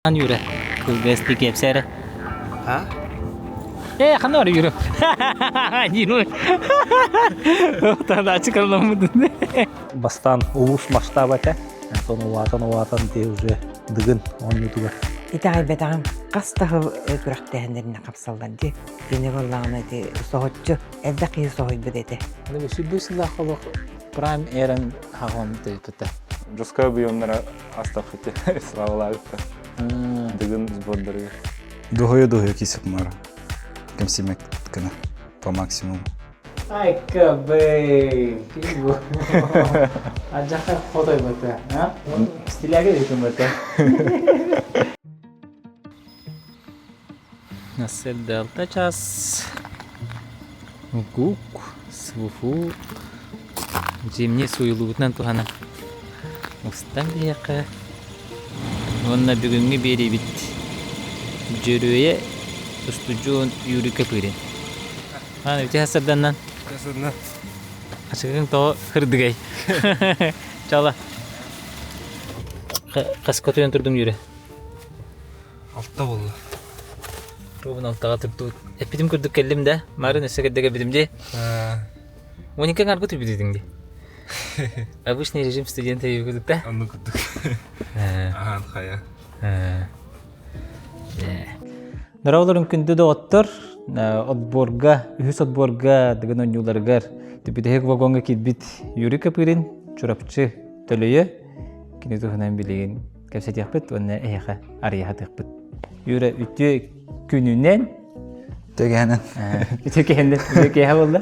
Yürü. Kılgasti kepsere. Ha? Kanı yürü. Yürü. Тогда çıkarılamadı. Бастан улус масштаба те. Соны уатан те уже дыгын он ютуга. Итай бетам кастагы күрәктәһендерне капсалланды. Дине валланы ди соһотчу эвдәки соһойбы диде. Аны шибүс лахалык прайм эрен хагам тепте. Жуска бүйөннөр астахыты славаларыпты. Дыгын сбордары. Духою кисек мара. Кемсимек кына по максимуму. Ай кабей. Кибу. Ажака хотой бата. Ha? Стиляга дитим бата. Nasıl delta час. Гук, свуфу. Зимний суйлуутнан тухана. Устан дияка. Онна бүгүнгү бери бит. Жүрөе устужун юрика пырин. Аны бите хасарданнан. Касына. Ашыгын то хырдыгай. Чала. Каскотуен турдум юре. Алта болду. Рубын алтага турду. Эпидим көрдүк келдим да. Марын эсегедеге бидимде. 12 арбы турбидиңди. Обычный режим студента югудук да. Аны күттүк. Ахан хая. Дарауларын күндү да оттор. Отборга, үхүс отборга деген оңюларгар. Типидег вагонга китбит юрика пырин, чурапчы төлөйө. Кинету ханан билеген. Кепсет яхпыт, онна эха арыяха тыхпыт. Юра үтү күнүнен Тегенен. үтү кеха болду.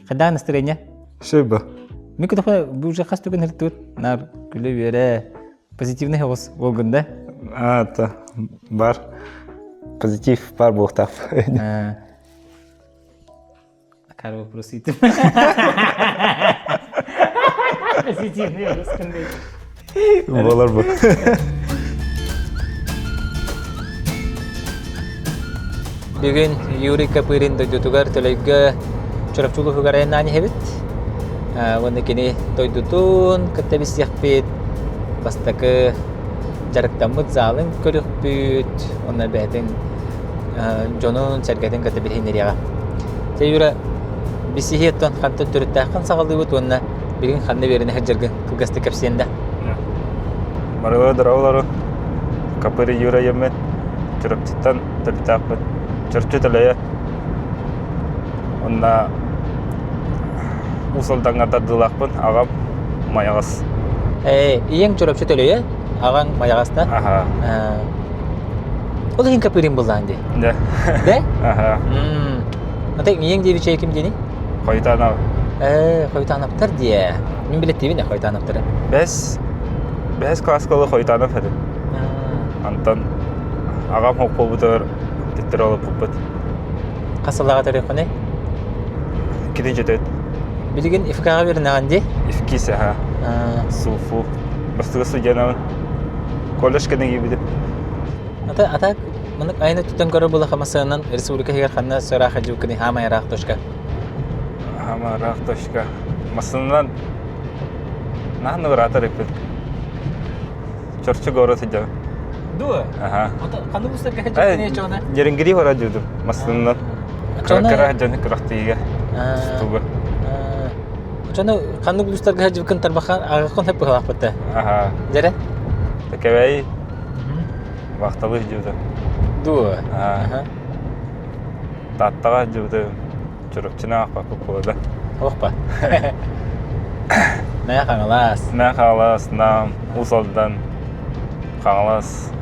Кандай настроение? Шыба. Мен кудапа бу уже хас түгөн хыртыт. Нар күлө бере позитивный хавас болгонда. Та бар. Позитив бар бухтап. Кар вопрос итим. Позитивный хавас кандай. Болар бу. Бүгүн Юрий Капырин дойдутугар төлөйгө чурапчулу хугарайын ани хебит. Онда кини дойдутун каттабис яхпит. Бастакы жарыктамыт залын көрүкпүт. Онда бәтин жонун сәргәтин каттабир хинерияга. Юра бисихеттон ханты түрүттәккан сагалдыбыт онна бирин ханны берине хаджыргы кылгасты капсиенда. Марыла дараулары. Капыры юра емен. Чурапчыттан түртәкпыт. Чурчу төлөйө. Онна усалдан гаддылакпын, агам маягас. Иең чурапчы төлөйө, агаң маягаста. Аха. Ол хин Капырин болду анди. Да. Да? Аха. Атек иең деби чейким дени? Койтана. Койтанаптар дие. Мен билет дебин койтанаптары. Бәс класскалы койтана фәдим. Антан агам хокпол бутыр титтер алып буппыт. Касаллага тарихыны. Кидин жетет. Билген ифкага бернаган Ифкисе ха. Суфу. Бастыгы студияна. Колледж кенеги биде. Ата мынык айны түтөн көрө була хамасынан республика хигер ханна сораха жукны хама ярак тошка. Хама рахтошка. Масынан нахны вратар ипет. Чорчу город иде. Дуа. Аха. Ата канды бустар ка жукны чона. Жерингири хора жүрдүм. Масынан. Кара жаны крахтыга. Туга. Чона канды бустар ка жукын тарбахан агакын хеп халапты. Аха. Жере? Такавай. Вахталы жүрдүм. Дуа. Аха. Таттага жүрдүм. Чурапчына акпак болду. Опа. Ная каналас. Мен қалас, нам, усалдан қалас,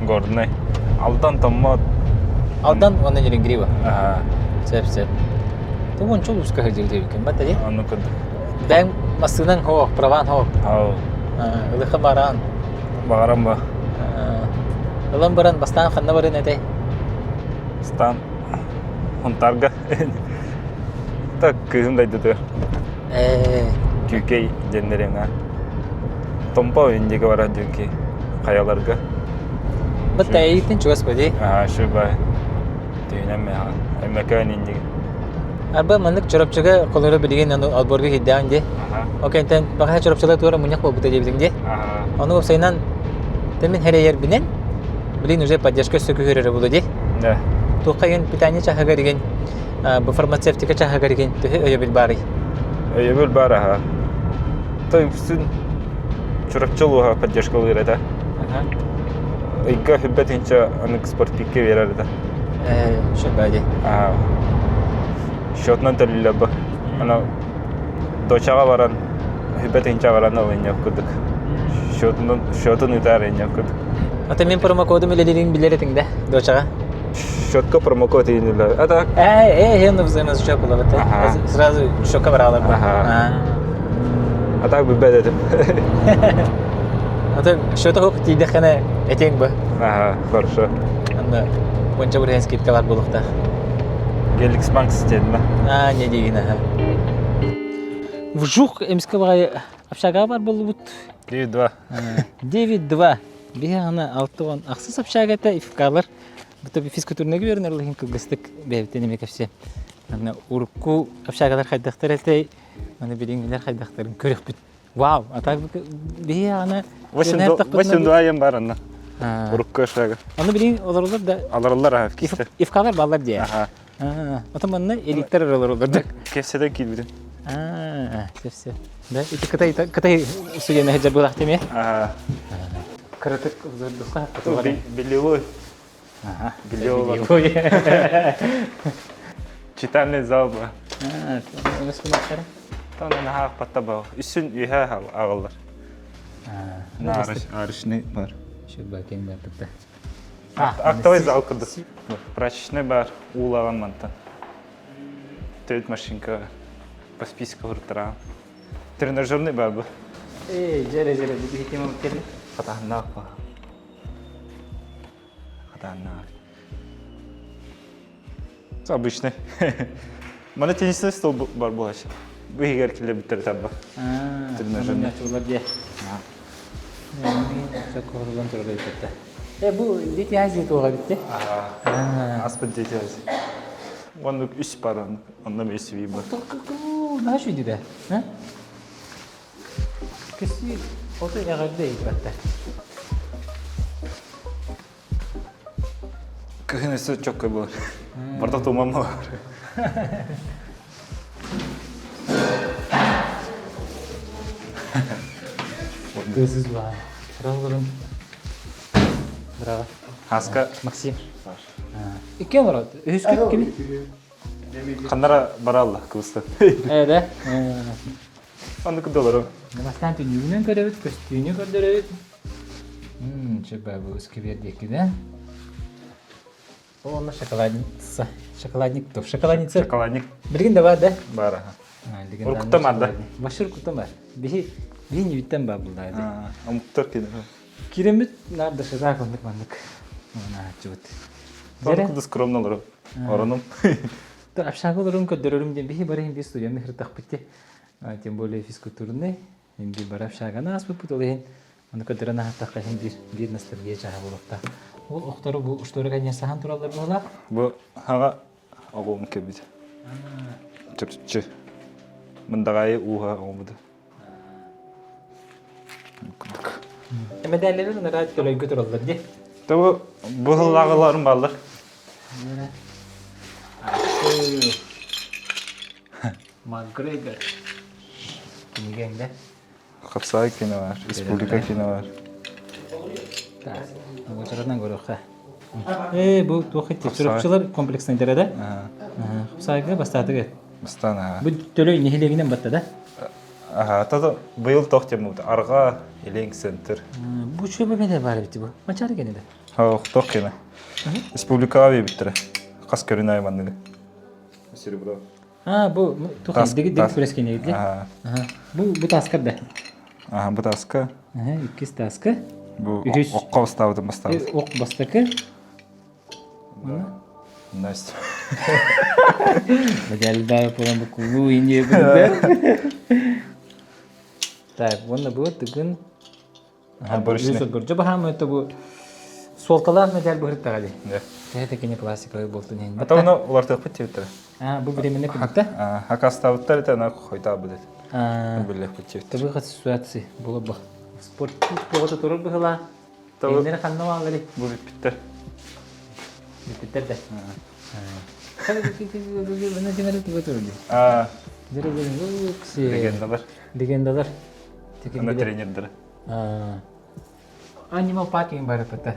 гордный. Алдан таммат. Алдан оны жерингири ба. Аха. Сеп. Тугун чулуска хажил дебикен бата же. Аны күдді. Бәң масынан хо, праван хо. Ау, Илыхы баран. бағарам ба. Илым баран бастан ханна барын эте. Стан, хунтарға. Так, күзім дайды тұр. Күйкей жендереңа. Томпа өндегі бара жүнки қаяларға. Бата эйтин чугас бади. Аха, шу бай. Түйінен ме хан. Әмәкі өндегі. Арба мандык чорапчыга колору билген алборга хиддан де. Аха. Окентен бага чорапчыга тура муньяк болбута дебидин де. Аха. Onu sayınan demin her yer binen Блин, уже поддержка сөкүрөрө болду ди. Да. Тухайын питание чахага деген, бу фармацевтика чахага деген өйөбүл бары. Өйөбүл бар аха. Той үстүн чурапчылууга поддержка берет. Игга хүббетинче анык спортпикке берер да. Шөбәди. Счетынан төлөлөбү. Ана дочага баран хүббетинче баран ойнап кудук. Счетын үтәр ойнап кудук. Ата мен промокодум илелерин билеретиң да, дочага. Счетка промокод ийнилер. Ата Хенда взаимозачет было. Сразу шока брала. А так бы бедетим. Ата что-то хок тиде хана этең бу. Ага, хорошо. Анда бонча бир скидка бар булукта. Геликс банк стенна. Не деген аха. Вжух эмске багай общага бар болбут. 9-2. 9-2. Бия ана алтыган аксыз общагата ифкалар. Бу физкультурнеге бернерлигин кылгыстык бебтен эмек все. Ана урку общагалар хайдактар эте. Аны билиңлер хайдактарын көрөк бит. Вау, а так бия ана 8-2 ем бар ана. Урукка шага. Аны билиң оларлар да Аларлар аха кисте. ифкалар баллар дия. Аха. Атаманна элиттер оларлар да. Кесседен килбидин. Все. Да, ити кытай судья хаджар булак теме. Каратык вздыха. Белевой. Белевой. Читальный зал ба. Там на паттаба. Үсүн үйе агалар. Арышны бар. Шөбәкең бар тукта. Актовый зал кыды. Прачечный бар, улаган манта. Төт машинка. По списку уртара. Тренажерный бар бу. Жере биги тема келди. Хатаннак ба. Хатаннак. Обычный. Мана теннисный стол бар булач. Бу егер келе битер табба. Тренажерный. Чулар де. Чакорлан тургай кетти. Бу дети азия туга битти. Аспыт дети азия. Onun üst paran, onunla mesleği var. Ne şu dedi? Ha? Kesi o da yagar değil hatta. Kıhınısı çok kabul. Burada tomam var. Gözüz var. Razılım. Bravo. Haska Максим. İki var. Üsküp kimi? Kanara baralla kıvısta. Evet. Onu kudalarım. Namazdan tüyünü görevit, köstüğünü görevit. Çöpe bu üsküp yerdeki de. Onun şokoladniца. Şokoladnik top. Şokoladniца. Şokoladnik. Bilgin de var da. Бар. Urkuttam var da. Başır urkuttam var. Bir не bitten var buradaydı. Amuktar kedi. Kiremit nerede şazak onluk manlık. Ona çubut. Onu kudu скромнолар. Оронум. Да, общагаларым көдөрөрүм ден бихи барайын бес студия мехр тахпытте. Тем более физкультурный. Инди бар общагана аспы путолейин. Аны көдөрөна хаттакка бир ностальгия жаha болупта. Ол октору бу ушторга нясахан туралар бола. Bu haga огом кебит. Чөпчө. Мындагай уха огомду. Кудук. Медаллерин нарат көлөй көтөрөлдүр ди. Tabi bu hılağılarım varlar. McGregor. Kimgende? Kapsay kine var, Respublika kine var. Так. Bu çaradan görüyoruz. Bu toxit çırpçılar kompleksine derede. Saygı bastadı. Bastana. Bu tölöy nehleginden battadı. Aha, tadı bu yıl toxtemu arga Elenk Center. Bu çöpe bedel var bitti bu. Maçarı gene de. Ha, tox kine. Respublika abi bittire. Kas körünay mandığı. Serebro. Bu toxit dik presken yedi. Aha. Bu taskar da. Aha, bu taska. İkiz taskı. Bu okka stavdım bastavdı. Ok bastakı. Nice. Bedel daha falan bu kulu indi böyle. Так, вон bu tıgın. Barışını. Görce baham öte bu soltalar medal bu hırtta gali. Ne? Tehte kene klasik oy boltu ne. Hatta onu ular tepet bittire. Bu biremine kudukta. Haka stavdılar etene koyta bilet. Böyle bitti. Tabii ki situasi bula bak. Sport boğata torur bihla. Eğlenleri kanına bağları. Bu bitter. Bitter de. Hadi bana cimere tiba turdu. Aa, Jere kisi. legendalar. Legendalar. Ana trenerleri. Анима паркинг бар пата.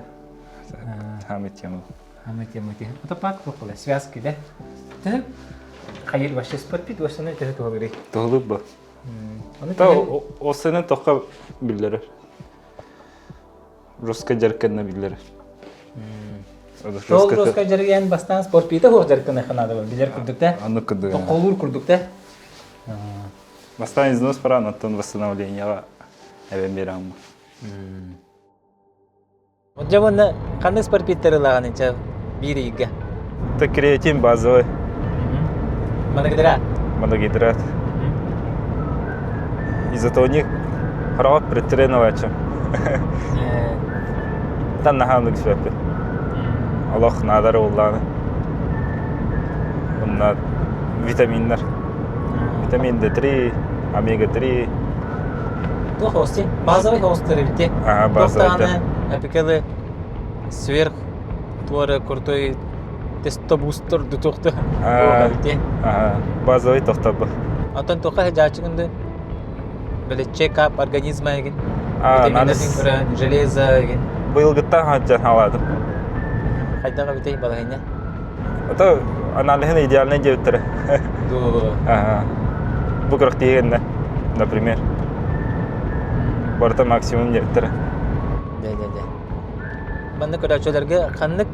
Хамит Ямов. Хамит Ямути. Это парк поколе. Связки, да? Ты хайыр вообще спортпит, осыны ты это говори. Тоғылып ба. Оны Та осыны тоққа білдірер. Руска жарканна білдірер. Сол роска жарган бастан спортпита хо жаркана ханада бар. Билер курдук да? Аны күдді. Тоқолур курдук да? Бастан износ пара, оттан восстановлениеға әбен берамын. Вот жаманна қандай спортпиттері лаған енча бирийге. Это креатин базовый, Моногидра. моногидрат. Изотоник храп предтреновачем. Там наханлык сөйпті. Аллах надары олланы. Bunlar vitaminler. Vitamin D3, омега-3. То хости, базовый хостер бите. Ага, базовый, Тоқтаны, апикалы сверх твора крутой тестобустер дутоқты. Тоға бите. Базовый тоқтабы. Атын тоқа жачыңынды böyle check-up организма еген. Анализ. Витаминдердің бірі, железо еген. Быйылгыттан хаджан аладым. Қайдаға бітей балағайна? Это анализын идеальный жеуттірі. Бұл қырық дегенде, например. Барта максимум жеуттірі. Да. Банда көрәчөлерге қанлық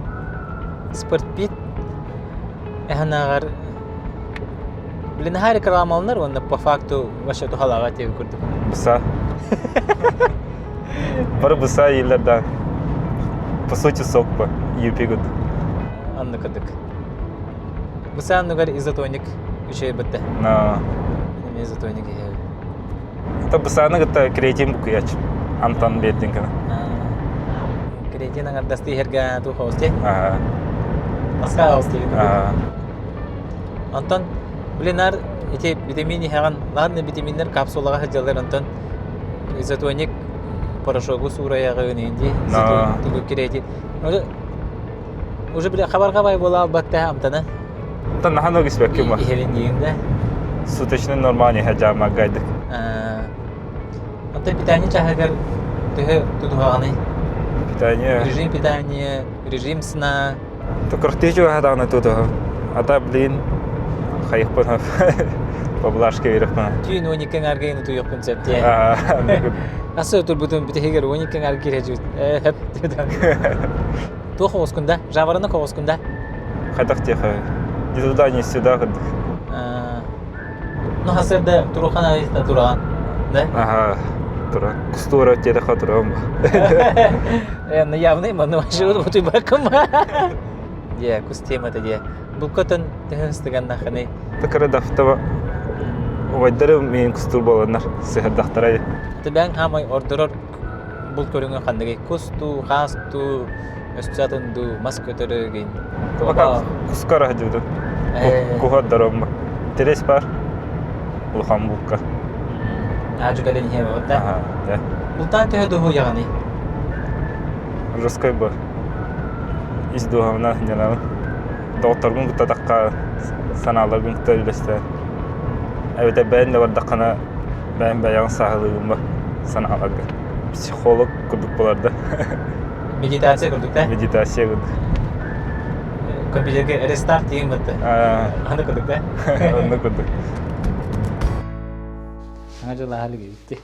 спорт бит әханағар білін әрі кірамалынар, онда по факту ваша тухалаға тегі көрдік. Бұса. Бір бұса елерден. По сути соқпа, юпигуд. Анны көрдік. Бұса анныгар изотоник үшей бітті. Изотоник ехе. Это бұсаны ғытта креатин бұқы яч. Антон беттің кіна. Креатин аңар дасты херге туха осте. Ага. Асқа осте. Ага. Антон, білінар, ете витамини хаған, ладно витаминлер капсулаға хаджалар, Антон, изотоник порошогу сураяғы өнейінде, изотоник креатин. Уже біле хабарға бай бола бақта амтана. Антон нахан өгіс бәккім ба? Ихелін дейінде. Суточный нормальный хаджама гайдық. Антон питание чахагар түхі тұдуғаны. Питание. Режим питания, режим сна. То кұртежу хадағына тұдығы. Ата білейін қайықпын поблашке веріқпін. Түйін 12 аргайны тұйық концепте. Асы өтір бұтын бітігер 12 аргайр әжуд. Әп деді. Тұқы осқында, жаварыны қоғысқында. Қайдақ тегі. Не туда, не сюда қырдық. Ну, хасырда тұрған айықта тұрған. Да? Ага, тұра. Кустура өтеді қа тұрған ба. Ну, явный, но вообще вот и баком. Де, кустема-то де. Бұл көтін түхінстіған нақыны. Тақыры дафтаба. Ойдары мен кустур боланар. Сығырдақтарай. Бәң хамай ордырор бұл көріңі қандығы. Кусту, хасту, өстүсатынду, мас көтірігін. Бака кускара хаджуду. Кухаддаром ба. Интерес бар. Улхан бұққа. Aju kalian ini hebat, Ага, да. Bultan tuh tuh ya kan nih. Раскай ба. Издуғамна жанағы. Доғыттарғын күтті таққа саналарғын күтті үлесті. Әбеті бәйін де бардаққана бәйін бәйін сағылығын ба саналарғы. Психолог күрдік боларды. Meditasi kurduk da. Медитация күрдік. Компьютерге restart деген бітті. Аны kurduk da. Оны күрдік. Аңа жылы халі келіпті.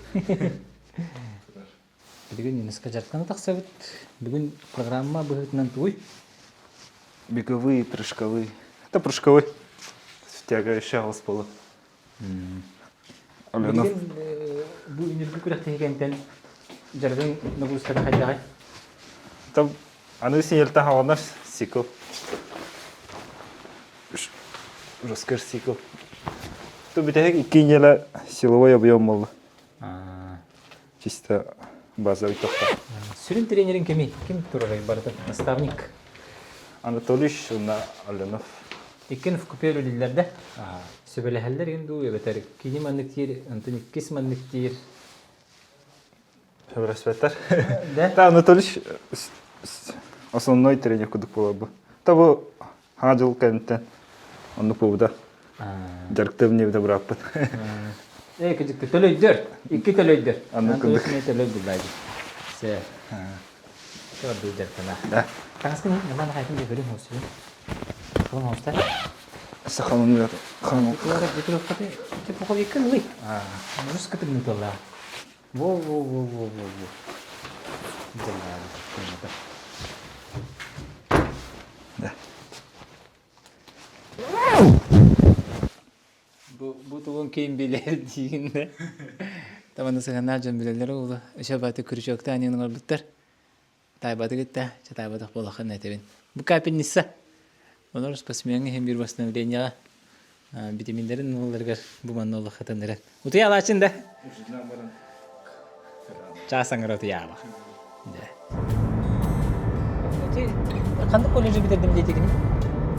Бүгін несқа жартканы тақса бұд. Бүгін программа бұғытынан туй. Беговые, прыжковые. Это прыжковый. Втягивающий голос пола. Оленов. Бұл энергі күректі екенден жарғын нагрузкада қайдағай. Там аны сенелті хаванар сикл. Раскар сикл. То бітәк 2 елі силовой объем болды. Чисто базовый тоқта. Сүрін тренерін кеме? Кем тұрғай барды? Наставник. Анатолийевич, Оленов. Икен в купелу лилерді. Сөбелі әлдер енді өй бәтәрік. Кейі мәнліктер, Антоник кес мәнліктер. Февраспеттер. Да? Та Анатолич основной тренер кудук болабы. Та бу хажыл кенттен. Онну пубда. Жарктым невде браппыт. Кыжыкты төлөйдөр. 2 төлөйдөр. Аны кылдык. Мен төлөйдөр байды. Се. Көрдү жаркана. Да. Каскын нормально кайтын деп берем осы. Соны оста. Сахалын ver. Хану. Кулара битирип каты. Теп кол 2 лый. Жүз каты минут алла. Во. Да. Bu tuğun keyin bilir diyinde. Tamam sığanlar can bilirler oğlu. Şabatı kürüşökte annenin olduklar. Taybatı gitti. Taybatı bolakın etebin. Bu kapın nisa. Onlar spasimengi hem bir basına bilenya. Vitaminlerin olarlar bu manna ola hatanlar. Utu yala içinde. Çasangar utu yala. Kandı koleji bitirdim dedik.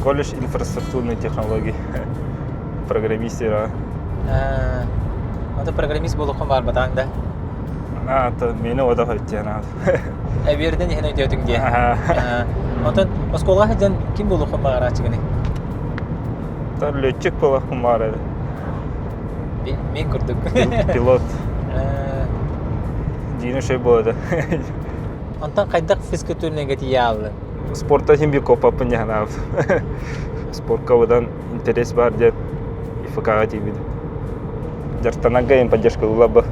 Колледж инфраструктурной технологии. Программистера. Ата программист болуқын бар батаңда. Та мені ода қойттен. Әберден ехен өтеудің де. Онтан, осколға хәден кім болуқын бағар ачығыны? Та летчик болақын бар еді. Мен күрдік. Пилот. Дейіні шей болады. Онтан қайдақ физкультурнеге тие алды. Спортта химби копапын яғынап. Спортқа одан интерес бар ден ИФК-ға тейбеді. Жартанага им поддержка улабы.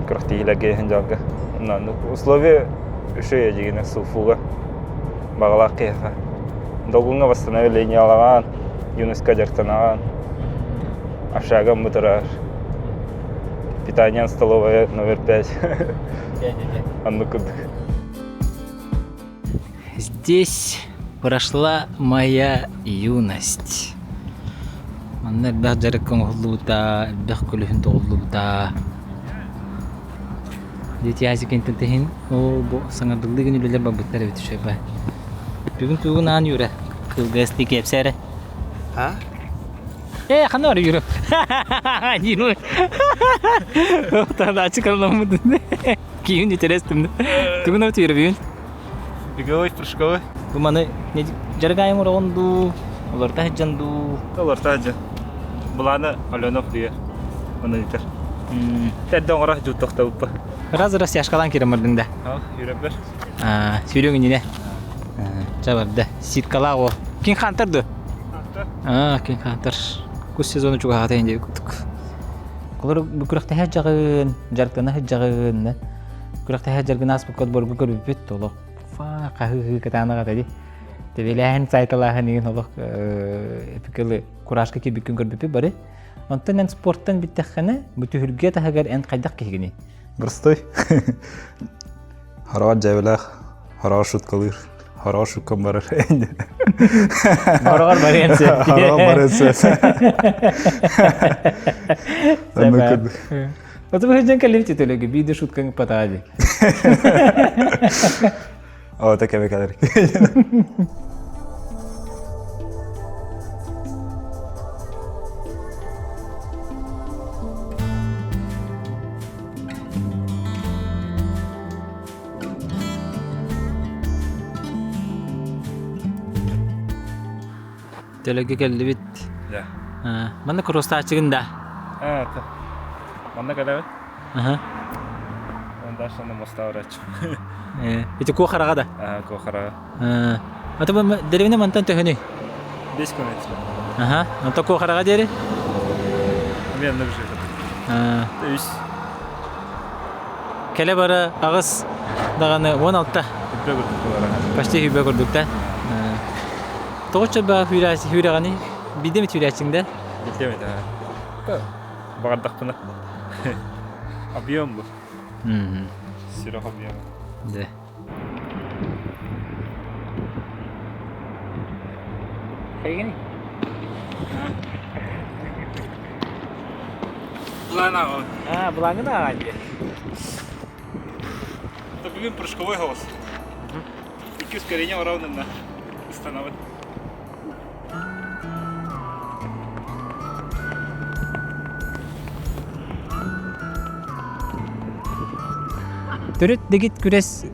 Крахтигилерге хенжалга. Условия үшөйе дегені суфуға. Бағалақ қияға. Долгунға восстановление алаған, юнесқа жартанаған. Ашағам бұтырар. Питание столовая номер 5. Анну күдік. Здесь прошла моя юность. Манна бах жарыккан оллута, бах көлүхүн тооллута. Дети азикентен техин, о бу саңардылыгын үлелер бабыттар бит шөйбай. Бүгүн тугун ан юра. Кылгасты кепсере. Ha? Қандай бар жүріп? Дину. Тағы ачы қаламыдың. Кейін етерестімді. Түгін өті еріп үйін. Беговой, прыжковой. Бұл маны жарғайым ұрағынду, оларда хеджанду. Оларда хеджан. Бұланы Аленов дейер. Оны етер. Тәдді оңырақ жұттықта бұппа. Раз-раз яшқалан керім ұрдыңда. Үйреп бер. Сүйреңін ене. Жабарды. Ситкалақ о. Кен қантырды? Кен қантыр. Көз сезоны чуға қатайын деп күттік. Қолар бүкіріқті хәд жағын, жарықтана хәд жағын. Бүкіріқті хәд жарғын аспы код борғы көріп бет олық. Қағы қатаны қатайды. Тебеләйін сайталағын еген олық эпикілі курашқа кебіккен көріп бары. Онтан ән спорттан біттіққаны бүті хүрге тағығар ән қайдақ кегені. Простой. Харава жайбылақ, харава шуткалыр, харава шуткан барар. Орағар бар ән сәп. Харава бар ән сәп. Оты бұл жан кәліп тетелігі, бейді шуткан патағады. О, так әбе кәдір. Төлігі кәлі бит. Ja. Манда кроста ачығында. Манда кәлі бет? Ага. Онда шаны моста ұрачу. Ити ко қарағада? Кохара. Ата бұл дәревіне мантан төхіні? 5 километр. Ага. Онта ко қараға дәрі? Мен нүк жүрді. Үш. Кәлі бары ағыз дағаны 16-та. Үпе күрдік бұларға. Паште хүйбе көрдікті. Тоғытша ба хүйрағаны? Биде ме хүйрәчіңді? Білдемеді. Бағардақ бұны. Объем бұл. Сирох объем. Да. Қайгені? Бұлан ағын. Бұлаңын аған де. Это бүгін прыжковой голос. 2 ускорения равны на установить. Төрөт дегит күрес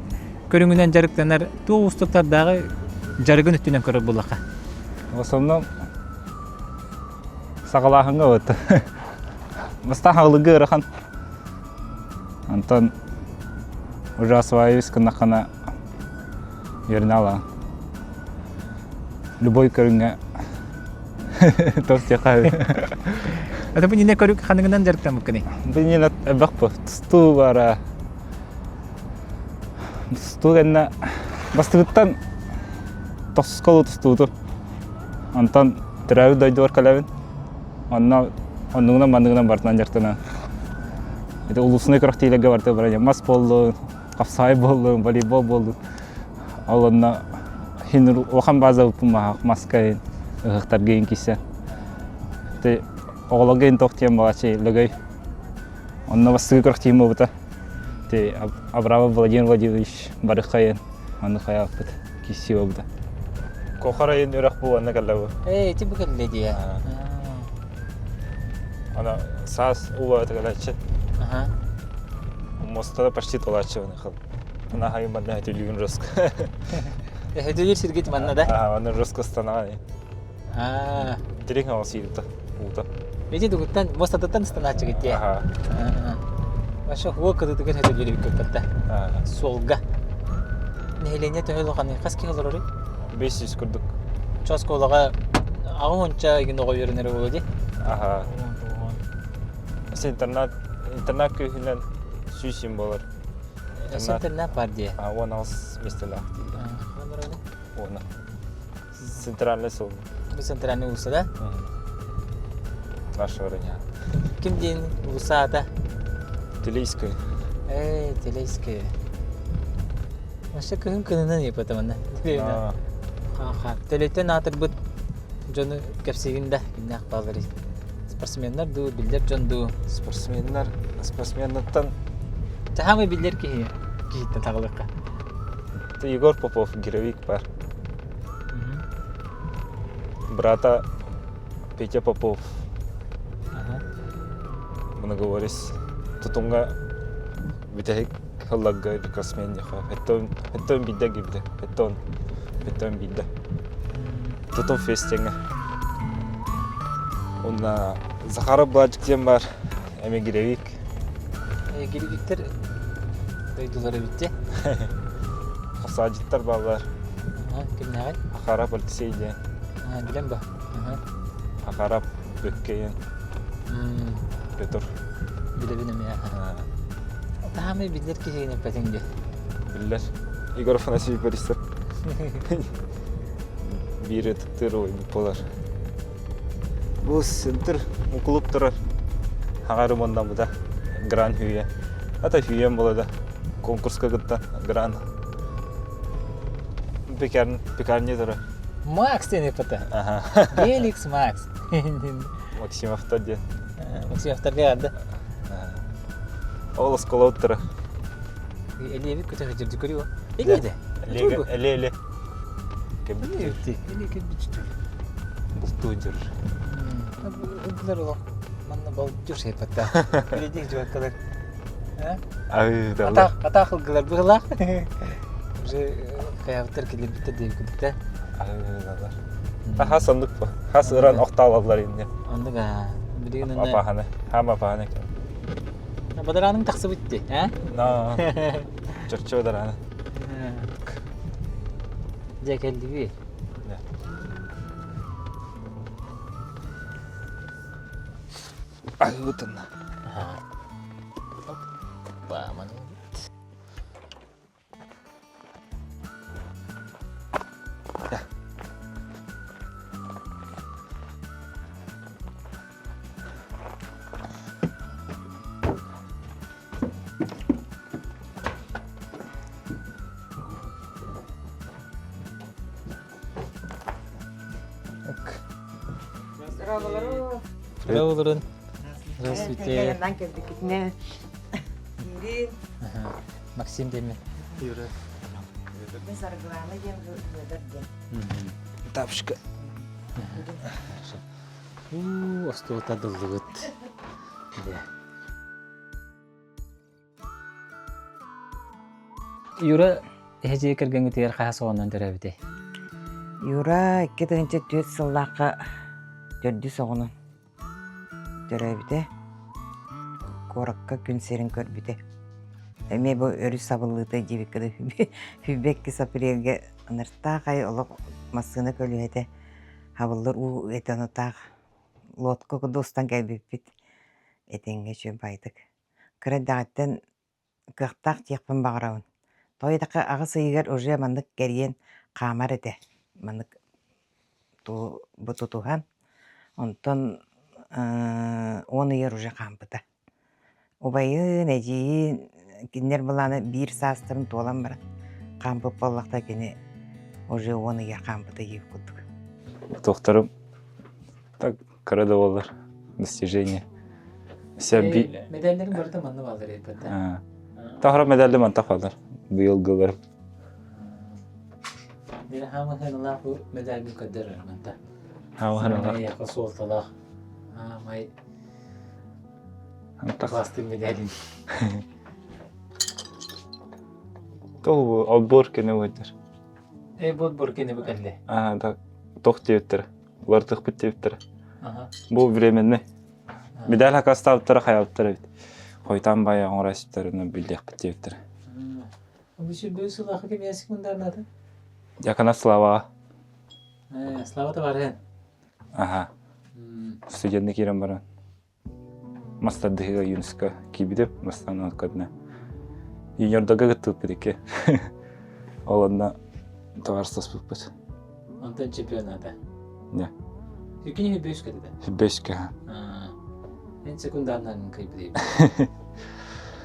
көрүңүнөн жарыктанар туу устуктардагы жарыгын үттүнөн көрөр булака. В основном сагалахынга вот. Баста халыгы рахан. Антон уже осваиваюсь канахана вернала. Любой көрүнгө тост якай. Ата бу нене көрүк ханыңынан жарыктан муккани. Бинен абак по тусту бара. Тусту гэнна бастыгыттан тосколу тустуду. Антон тирәү дойдуар калабын. Оннугунан мандыгынан бартынан жартына. Это улусуны көрөктейлерге барды бара. Мас болду, капсай болду, волейбол болду. Ал онна хинур охан база упма маскай ыгыктарга кисе. Те огологен токтен балачы лөгөй. Онна бастыгы көрөктейм болбута. Те Абрамов Владимир Владимирович барыкайын. Аны каякпыт киси болду. Кохарайын өрөк бу аны калабы. Ти бу келледи. Она сас ува тагалачы. Ага. Моста почти толачы аны хал. Она хаймадна этилигин роск. Хөдөлөр сиргет манна да. Аны роск станаа. Дирек алсыйды. Улда. Эти дугуттан мостатан станачы гитти. Ага. Баша хуа кыдыгы хөдөлөр көттө. Солга. Нелене төлөганы каски кылырыр? 500 күрдүк. Чосколага агынча иген ого беренер болду. Ага. Интернат күйінен сүйсім болар. Интернат бар дие. Оны алыс местелі ақтейді. Оны. Центральный сол. Бұл центральный улса да? Наш орыня. Кім дейін улса ата? Телейская. Телейская. Маша күн күнінен епатаманна. Телейтен атыр бұд жоны кәпсегінде кімді ақпалыр. Спортсмендар ду, билдер жон ду. Спортсменнаттан Тахамы билдер кейттен тағылыққа. Егор Попов, героик бар. Брата Петя Попов. Многоворец. Тутунга битек халлага рекордсмен яха. Хеттон бидда гибде. Хеттон бидда. Тутун фестенге. Онна Захаров Бладжиктен бар. Эме героик. Героиктер дойдулары битте. Хасаджиттар балар. Кім нағай? Ахарап Алексейден. Білем ба? Ахарап Бөккейен. Петр. Білебінім я. Тахамы билдер кейіне пәтенге. Биллер. Егор Афанасьевич Борисов. Бири тыктыр ой болар. Бу центр клуб турар. Хагары мондан буда. Гран хүйе. Ата хүйем болады. Конкурска гытта гран. Пекарня турар. Макс дене пата. Геликс Макс. Максимов тадде. Максим авторга ады. Ол сколот тура. Элеви көтө жүрдү көрүгө. Эледе. Эле. Эледи. Эле кебичтү. Булту жүр. Булар ол. Манна бол жүрсе пата. Эледи жуакалар. Ай, да. Ата кылгылар бугла. Уже каяптар келип битте деп күттү. Хас сандык ба. Хас ыран окталалар инде. Андыга биринен. Апаханы. Хама апаханы. Бадараның тақсы бітті, ә? На. Чырчы бадараны. Жа келді бі? Ай, өтін. Опа, маны. Здравствуйте. Здравствуйте. Максим демен. Юра. Тапшка. Осталта дылгыт. Да. Юра эһэжээ кэргэн үтээр хаа соонон төрөбүтэ. Юра 2-4 сыллааққа төрді соғынан төрөбүтэ. Коракка күн серин көрбүтэ. Эме бу өрү сабыллыты жибиккады хүбекки сапырерге аныртаақай олық массына көлүһэтэ. Хабыллар у этанотаақ лодка кудустан кәйбиппит. Этенге чөп байдык. Кыраддағыттан кықтақ тиекпін бағырауын. Тойдаққа ағы сыйығар уже мандық кәрген қамар эте. Мандық бұтутуған. Онтон оны ер уже қампыта. Обайын, әжейін, кенер бұланы бір састырын толан бара. Қампып боллақта кене уже оны ер қампыта ев күдік. Тоқтарым так кырады болар достижение. Медальдерин барда манны балдар эппетэ. Тахра медальды мантап алар. Быйыл гылар. Бир хамы ханала бу медаль мукаддер манта. Хаварга. Я косолтала. Май Антах. класстын медалин. То отбор кене өтер. Бот боркене бекалле. Так тоқтептер. Лартык биттептер. Ага. Бу временный. Медаль хакастаптыр, хаяптыр. Хойтан бая оңрасыптарына билдек биттептер. Бу сүрбө сылахы кем ясик мындарнады? Якана слава. Слава табарен. Ага. Студентный кирен баран. Мастардыга ЮНЕСКО кибидеп мастан кадна. Юниордага гыттып бидеке. Оланда товарство спуппет. Антон чемпионата. Не. Юкини бешка деде. Бешка. Мен секундарнан кайбдейм.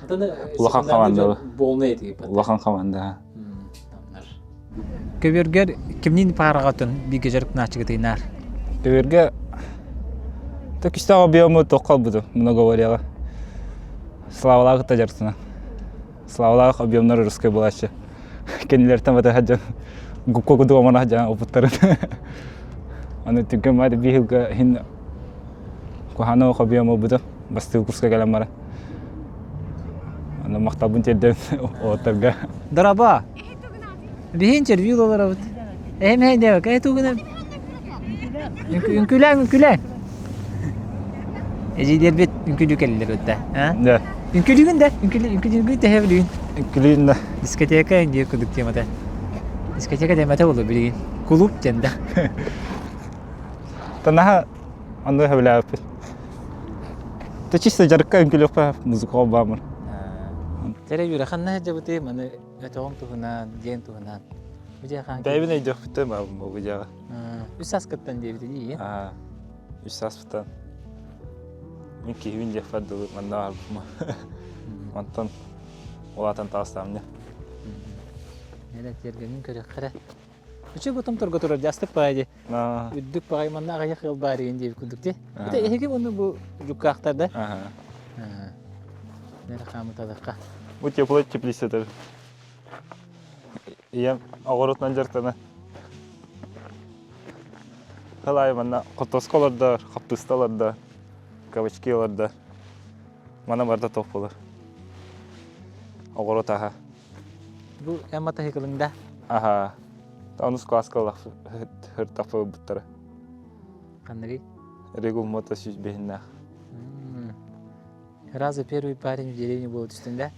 Антон Улахан команда. Болны эти. Улахан команда. Көбергер кимнин парагатын биге жарып начыгытыйнар. Көберге токистага биому токал буду, много говорила. Славалага тажарсына. Славалага объемнары русской булачы. Кенилерден бата хаджан губко гуду амана хаджан опыттарын. Аны түгөн майды бихилга хин кухана объему буду. Басты курска келем бара. Аны мактабын терден отарга. Дараба. Bir interview olarak bud. Hem de bak. Tuğuna. Ünkülen. Ezidir bit ünkülük eller ötte. Ha? Ne? Ünkülüğün de. Ünkülüğün de hevlüğün. Külüğünde. Diskoteka diye kuduk temada. Diskoteka temada olur bilin. Kulüp cenda. Tanaha аны хавлап. Та чисто жарка үnkülük па музыка бамыр. Tere yürü xanna jabute mane etoğum tuğuna, diyen tuğuna. Buca xan. Бәйбін өйдек бітті ма бұл жағы. Üç saskattan diye bide değil. Үш сас бұтан. Мен кейбін жақ фаддылы манда бар бұма. Онтан олатан тағыстам не. Нелет ергенін көрі қара. Üçe botum turga turur jastıq baydı. Üddük bagay manna aqaya xıl bari indi küldükte. Bide ehege bunu bu jukkaqtarda. Nere xamı tadaqqa. Bu теплейсетер. Ием ағырытнан жартана. Қалай мана қотоскаларда, қаптысталарда, кабачкеларда. Мана барда тоқ болар. Ағырыт аға. Bu emata hekılında. Аха. Таунус класкалақ хыртақпы бұттары. Қандығы? Регул мота сүз бейіннақ. Разы первый парень в деревне был üstünde.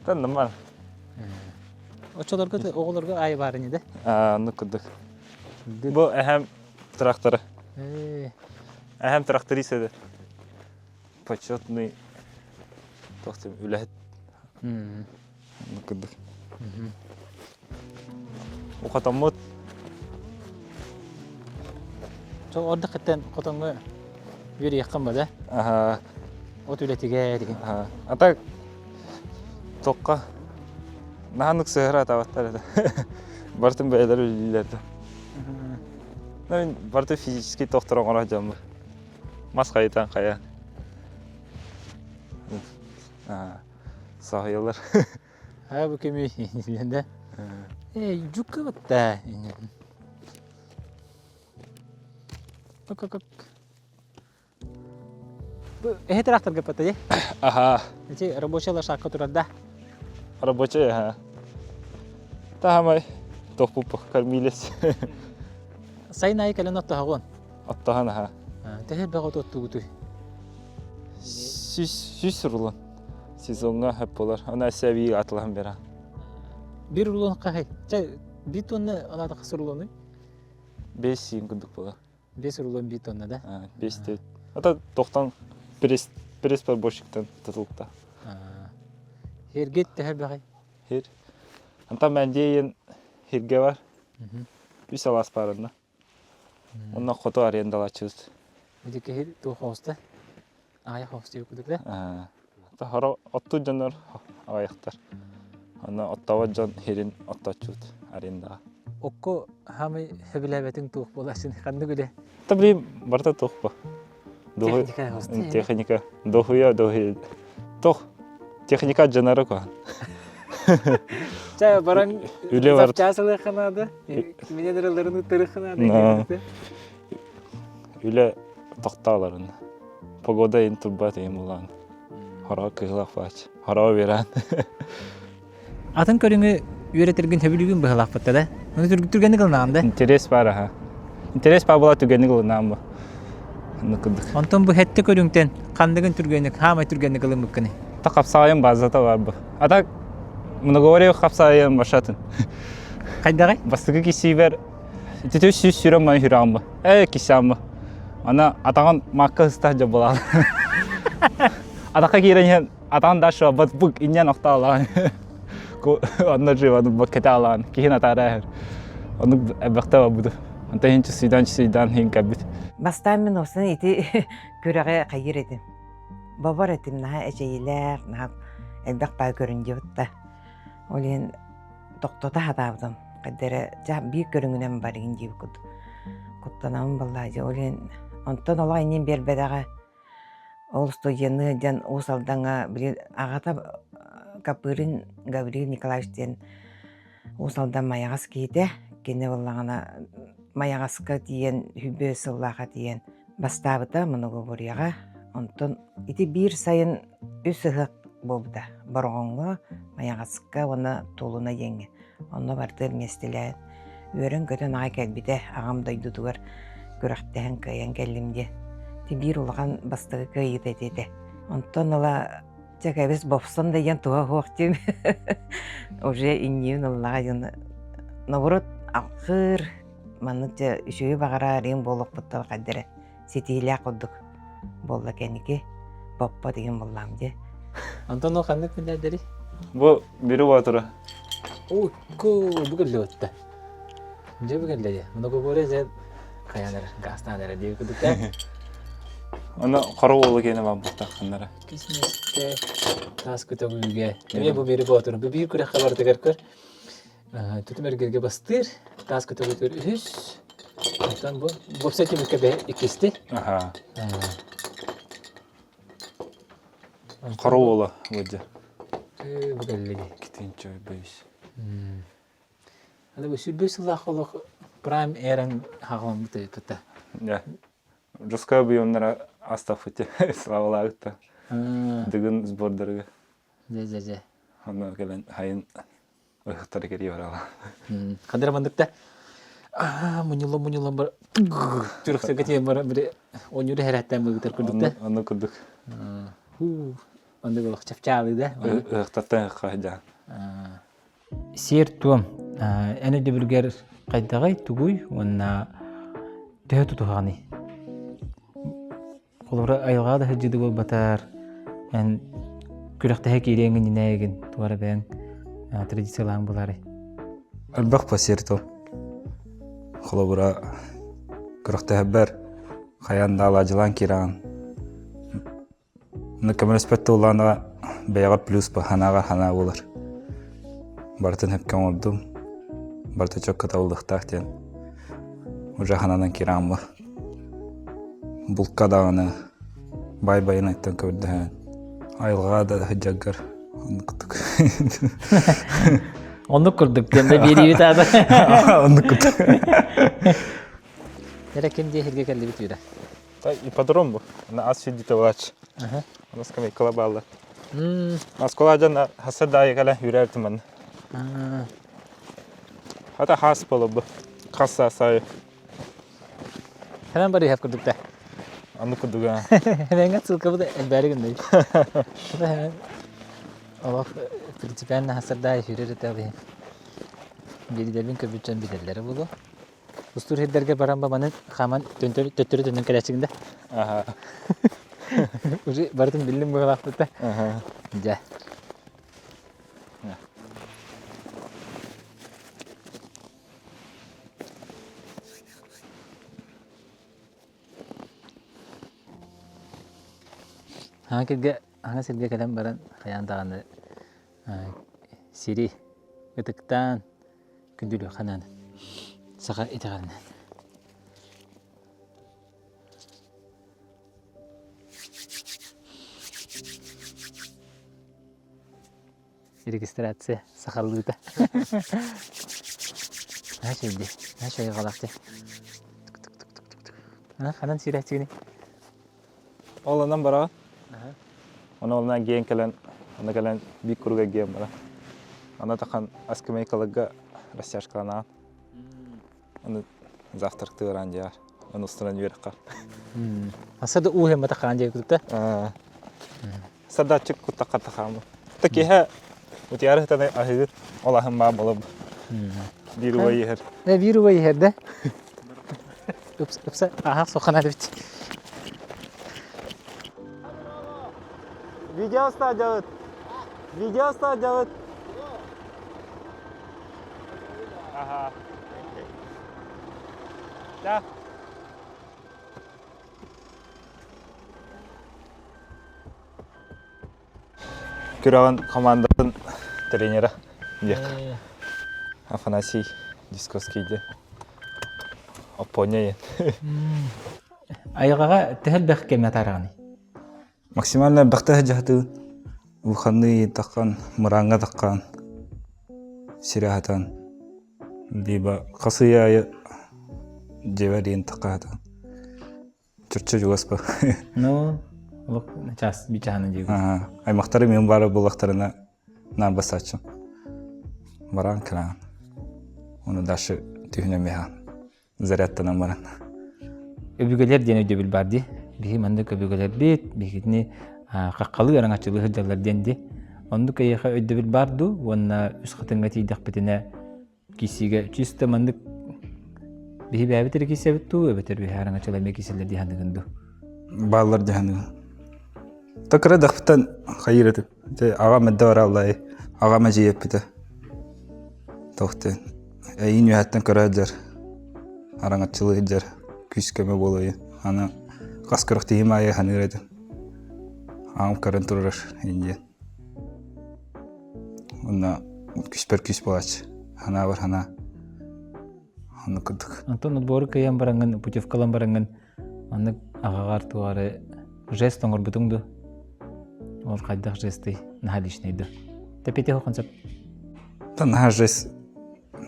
Тан нормально. Oçolarga oğullarga ay var indi. Ну күдік. Бұл әхәм тракторы. Әхәм тракторист еді. Почетный. Тоқтым, үләхет. Ну күдік. Оқатам мұт. Çok orada kıtten kotonga bir yakın bada. Ot ületige деген. Ата тоққа нағанық сығыра табаттар еді. Бартын бәйлер өлілерді. Мен барты физически тоқтырын қора жамы. Мас қайытан қая. Сағыялар. Bu kemi izlende. Cukka batta. Bak. Bu traktör kapatı. Aha. Эти рабочие лошадки турда. рабочая, ха. Тахамай топу кормились. Сайнай кэлэн оттахагон. Оттахана, ха. Тэхэр бэгот оттугутой. Сүс рулан. Сезонга хеп болар. Ана сәби атлаһын бера. Бир рулон кахай. Bir tonna alada kısır olanı. 5 син күндүк болар. 5 rulon 1 tonna da. 5 тет. Ата тоқтан пресс бар бошиктан тутулукта. Хергет тәһәр бәгай. Хер. Анта мәндейен херге бар. Бис алас барында. Онна кото арендалачыз. Бидеке хер то хоста. Ая хоста юкудык да. Ата хара отту жанар аяктар. Ана оттава жан херин оттачут аренда. Окко хамы хәбиләбәтең тух буласын ханны гөле. Табли барта тохпа. Техника хоста. Техника. Дохуя дохи. Тох. Техника жанары ко. Ча баран Үле бар. Часылы ханады. Минералларын тыры ханады. Үле тоқталарын. Погода ин турбат емулан. Хара кыйлак бач. Хара беран. Атын көрүңү үйрөтөргөн хөбүлүгүн быһалак бытта да. Муну түргүтүргөнү кылнаган да. Интерес бар ха. Интерес бар була түгөнү кылнам. Нукудук. Онтон бу хетте көрүңтен кандыгын түргөнү, хамай түргөнү кылым мыккыны. Та капсайын базата бар бу. Ата муну говорю капсайын башатын. Кайдагай? Бастыгы кисибер. Тетө сүз сүрөм мен хүрам. Кисам. Ана атаган макка стажа була. Атака кирен атаган дашы бат бук инен октала. Онна живан бакеталан кихина тарахер. Onu ebekte var budu. Anta hinç sidan hinkabit. Бастан мен осын ити көрәгә кайыр едім. Бабар етім наға әжейлер, наға әлбәк бай көрінге бұтта. Олен тоқтота хадабдым. Қаддері бей көріңінен бар еңде бүкід. Құттанамын баллады. Олен онтан олай нен бербедағы ол студияны ден осалдаңа ағата Капырин Гавриил Николаевичтен осалдан маяғас кейді. Кені болағына маяғасқа дейін, хүбе сыллаға дейін бастабыда мұны көбірияға. Онтын ити бір сайын үсіғық болбыда. Барғанға маяғасқа оны толуна еңі. Оны бардыр местеләйін. Өрін көтін ағай кәлбіде ағам дайдудығыр көріқтәйін көйен кәлімде. Ти бір олған бастығы көйді деді. Онтын ола Чакабес бопсон деген туа хоқтим. Уже иннеун Аллаға жаны. Наоборот, ақыр маныча үшөй бағара рем болық бұттал қаддері. Сетейлі ақудық. Болла кәнеке боппа деген боллам де. Антон ол қандық күндердері? Бу бири батыры. Ой, бүгілі өтті. Же бүгілі де. Мұны көбірі зәд қаяныр, ғастанары дейі күдікті. Оны қара олы кені бар бұқтақ қандары. Кесінесте тас көтөгүгө. Мен бу бери батыр. Бу бир күрә хабар тегәр көр. Түтмергерге бастыр. Тас көтөгүтөр үс. Антан бу бопсети мекебе икисти. Аха. Қара олы өдді. Бу гэллеги. Кетенчі бөйс. Ада бу сүрбөс лахолох прайм эрен хагам бутта. Я. Жуска бүйонлара астаф өте славалағытта. Дығын сбордарға. Же. Оны кәлін хайын ұйықтары кері барала. Қадыр мандықта. Мұнилам бар. Түріксі кетейін бар. Онюрі әрәттен бұғытар күрдікті. Оны күрдік. Онды болық чапчалы да. Ұйықтаттан қайда. Сер туам. Әні де білгер қайдағай түгуй. Онна түйе тұтуғаны. Қолыра айылға да хүджеді бол батар. Мен күріқті кейреңін енәйгін туары бәң традициялағын болары. Әлбәқ пасерто. Қолыбыра күріқті әббәр. Қаянда алажылан кераған. Оны көміріспетті олағына бәйға плюс ба ханаға хана болар. Бартын әпкен ордым. Барты чөк кыта олдықтақ ден. Уже хананан кераған ба. Бұлқа дағаны бай-байын айттан көрді. Айылға да хүджагар. Оны күттік. Оны күрдік, кемді бері бет ады. Оны күттік. Нәре кемде херге кәлі бет үйрі? Ипподром бұл. Ана ас сүйдіті олач. Оны скамейкала балы. Асколажан хасырдайы кәлі үрәртімін. Хата хас болу қасса сайы. Hemen barı hep kurduk da. Аны күдігі. Hemen ссылка bu da bәрігіндей. Hemen Allah принципиально hasırda yürür tabii. Birilerin köbütçen bilirleri bulu. Ustur hederge baran babanın kaman töttürü döndün kalaçığında. Aha. Ucu barıtın bildim bu vakti da. Aha. Ja. Hanga silge kalam baran kayan dağını siri gıdıktan kündülü kanan saka itiqalnan. Registrация сахаллыта. Нашейди, нашей галакти. Ханан сирәтигини. Олынан бара. Оны олынан гейн кәлін, оны кәлін бик күрге гейн бара. Оны таққан аскымай калыгға растяжкаланаған. Оны завтракты ұран жар. Оны ұстыран үйеріққа. Асады уһе матақан жай күтті? Садатчык күттаққа тақамы. Такиха утияры таны ахыр олахын ма болып. Bir uva yer. Bir uva yerde. Upsa aha soğana bit. Video sta Javut. Video sta Javut. Aha. Ya. Күрәгән команданың тренеры. Афанасий Дисковскийді. Опоняйын. Айғаға тәхіл бәқ кәмет арағаны? Максимально бәқтәһі жахты улханны таққан, мұраңға таққан, сиряхатан, либо қасыяйы жевәрейін таққатан. Чүртші жүгіспі. Ну, час бичағаны жегі. Аймақтары мен бары бұлақтарына набасачым. Баран кіраған. Оны дашы түйінемеған. Зарядтанан баран. Өбігелер ден өйде біл барды. Бігі мандық өбігелер бет, бігітіне қаққалы араңатшылығы жалар денді. Ондық әйеға өйде біл барды, онына үз қатынға тейдіқ бітіне кесіге чүсті мандық бігі бәбітері кесе бітті, өбітер бігі араңатшылармен кеселер дейхандығынды. Балалар дейхандығы. Тақыры дақпыттан қайыр етіп. Аға мәдді бар Аллай, аға мәжей еппіті. Тоқты. Әйін үйәттен көрі әдер. Араңатшылы әдер. Күс көмі болуы. Аны қасқырықты ем айы қаныр әді. Ағым көрін тұрыр әйінден. Онына күспер күс болач. Хана бар хана. Аны күдік. Антон отборы каян бараңын, путевкалан бараңын. Аны ағағар туғары жест оңыр бұтыңды. Ор қайдақ жесті нахалишнейді. Тәпете хоқынсап? Наха жест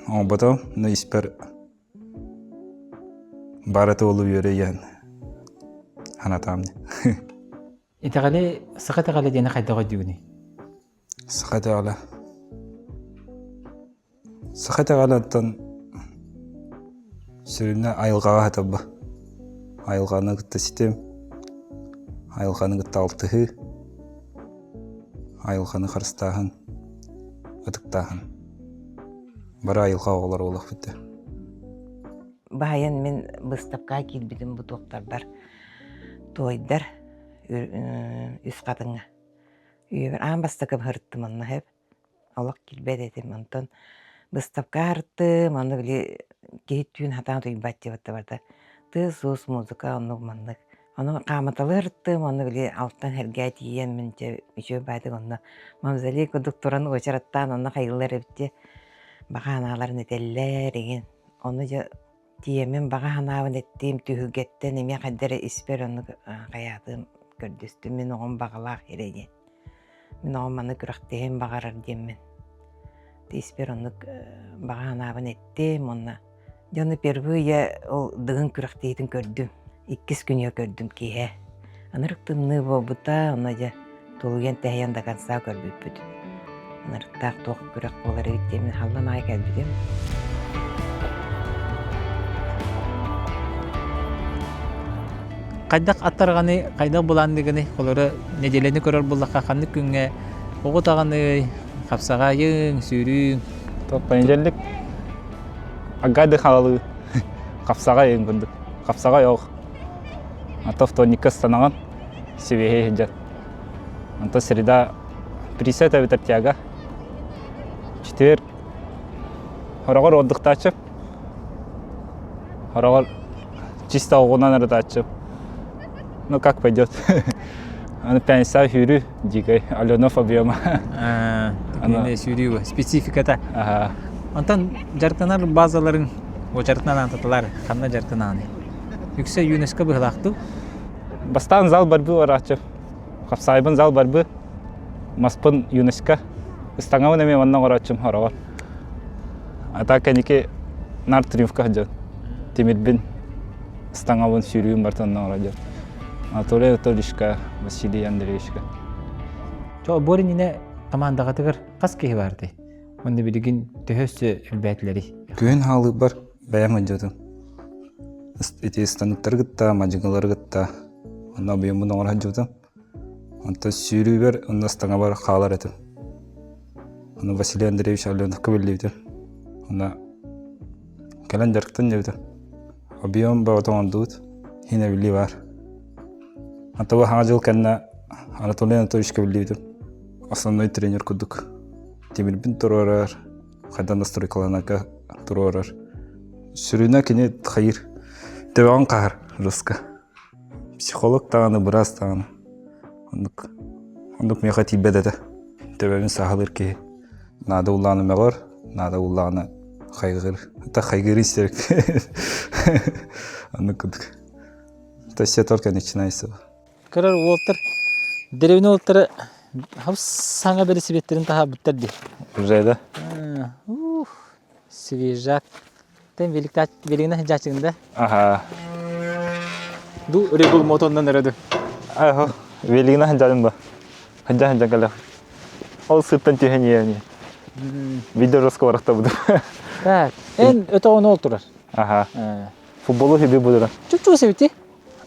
оң бұтым, но испер бараты олу үйерейен. Хана тамды. Итағалі, сықы тағалі дені қайдағы дүйгіні? Сықы тағалы. Сықы тағалы аттан сүріне айылғаға хатабы. Айылғаны күтті сетем. Айылғаны күтті алтығы. Айылғаны қарыстағын. Өтіктағын. Бара айылға оғылар олақ бітті. Байын мен бұстапқа келбедім бұ тоқтардар. Тойдар үз қатыңа. Аң бастықым ғырттым анна хеп. Олақ келбед етім антон. Бұстапқа ғырттым, оны біле кейт түйін хатан түйбат дебатты барды. Тыз ұс музыка оны мандық. Оны қаматалы ғырттым, оны біле алттан әрге тиен мінче үші байдық оны. Мамзали күдік тұран өчараттан оны қайғылар өпте. Баға аналарын етелер еген. Оны же тиемен баға анауын еттім түйігеттен еме қаддары іспер оны қаядым көрдістім. Мен оғын бағалақ ереген. Мен оғын маны күрақтеген бағарар деммен. Іспер оны баға анауын еттім оны. Жоны первые ол дығын күрақтейтін көрдім. 2 күнге көрдім кие. Анырықтымны болбыта, оны же Тулуян тәһәйән да канса көрбүппүт. Аныртаак тоқ күрәк болар эриктемен халлан ай кәлбидем. Кайдак аттарганы, кайдак буландыгыны, колоры неделени көрөр буллакка канны күнгө огутаганы, капсагайың, сүйрүң. То понедельник агады халалы капсага ең күндүк. Капсага yok. Ата вторник станаган севеге хеджат. Анта среда присета битер тяга. Четверг хорогор отдыхта ачып. Хорогор чисто огонан арада ачып. Ну как пойдет. Аны пятница хюрü дикой Аленов объема. Аны сүйрүү спецификата. Ага. Антан жарканар базаларын очартынан антаталар канна жаркананы. Yüksek UNESCO быхлакту. Бастан зал барбы орачып. Капсайбын зал барбы. Маспын ЮНЕСКО. Стангавын эме маннан орачым хорогор. Ата кенеке нар триумфка жон. Темирбин стангавын сүйрүүн бартаннан орачып. Атоле Толишка Василий Андреевичка. Чо боринине командага тыгыр кас кеһи барды. Онда билигин төһөссө элбәтләри. Күн халы бар, бәям өдөдüm. Эти станоктар гытта, маҗигалар гытта. Онда быйым буны ора җудым. Онда сүйрүү бер, онда стаңа бар халар этим. Онда Василий Андреевич Аленов кабыллыйды. Онда калан жарктан җевде. Объем ба отон дут, хине билли бар. Онда бу хажыл канна Анатолий Анатольевич кабыллыйды. Основной тренер кудук. Темирбин турорар, хайдан настройкаланака турорар. Сүрүнө кене хайыр. Теван кар руска. Психолог таганы брас таганы. Ондук меха тибедете. Тебен сахалыр ки. Нада улланы мегор, нада улланы хайгыр. Та хайгыр истерик. Ондук. Та все только начинается. Кырар Уолтер деревне Уолтер хаб саңа бери себеттерин таха биттерди. Уже да. Свежак. Тем великне жачыңда. Ага. Ду регул мотондан эреді. Айхо, велигина ханжадым ба. Ханжа кала. Ол сырттан түйен ені. Видео расковорақта буду. Так, эн өтө оны ол турар. Ага. Футболу хеби будура. Чук-чук себети?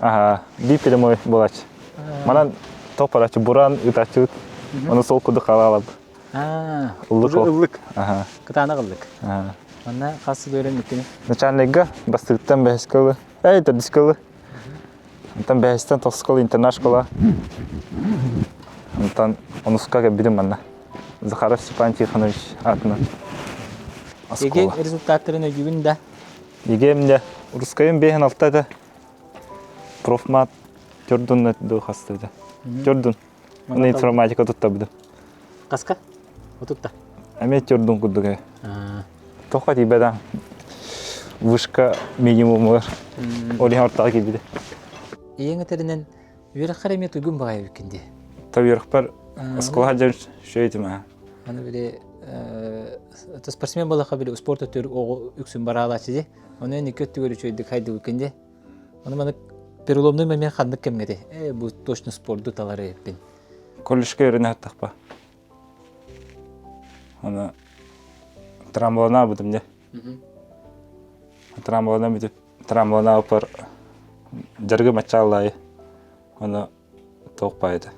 Ага. Би перемой болач. Манан топарачы буран ытачы. Оны сол куды кала алабы. Уллык. Ага. Кытана кылдык. Ага. Ана касы көрөн үкүнү. Начальникка бастыктан бәскалы. Это дискалы. Антан бәстен тоскалы интернашкала. Антан онускага бидим манна. Захаров Степан Тихонович атына. Эге результаттарын өгүгүндө. Егемде русскайым бехен алтада. Профмат Жордун до хастыда. Жордун. Оны информатика тутта биду. Каска? Отутта. Аме Жордун кудуга. Тоха тибеда. Вышка минимумы. Олин ортага кибиде. Эң этеринен үйрөк каремет үгүн багай өкүндө. Табирх бар скола жер шөйтүмө. Аны бире спортсмен балака бире спорт өтөр үксүн баралачы же. Оны эни көттү көрүчөйдүк хайды өкүндө. Аны мана переломный момент хандык кемгеде. Бу точно спортту талары эппин. Коллежге үйрөнөт такпа. Аны трамболана будым де. Трамболана битип, трамболана пар жаргы мачаллай. Аны токпайды.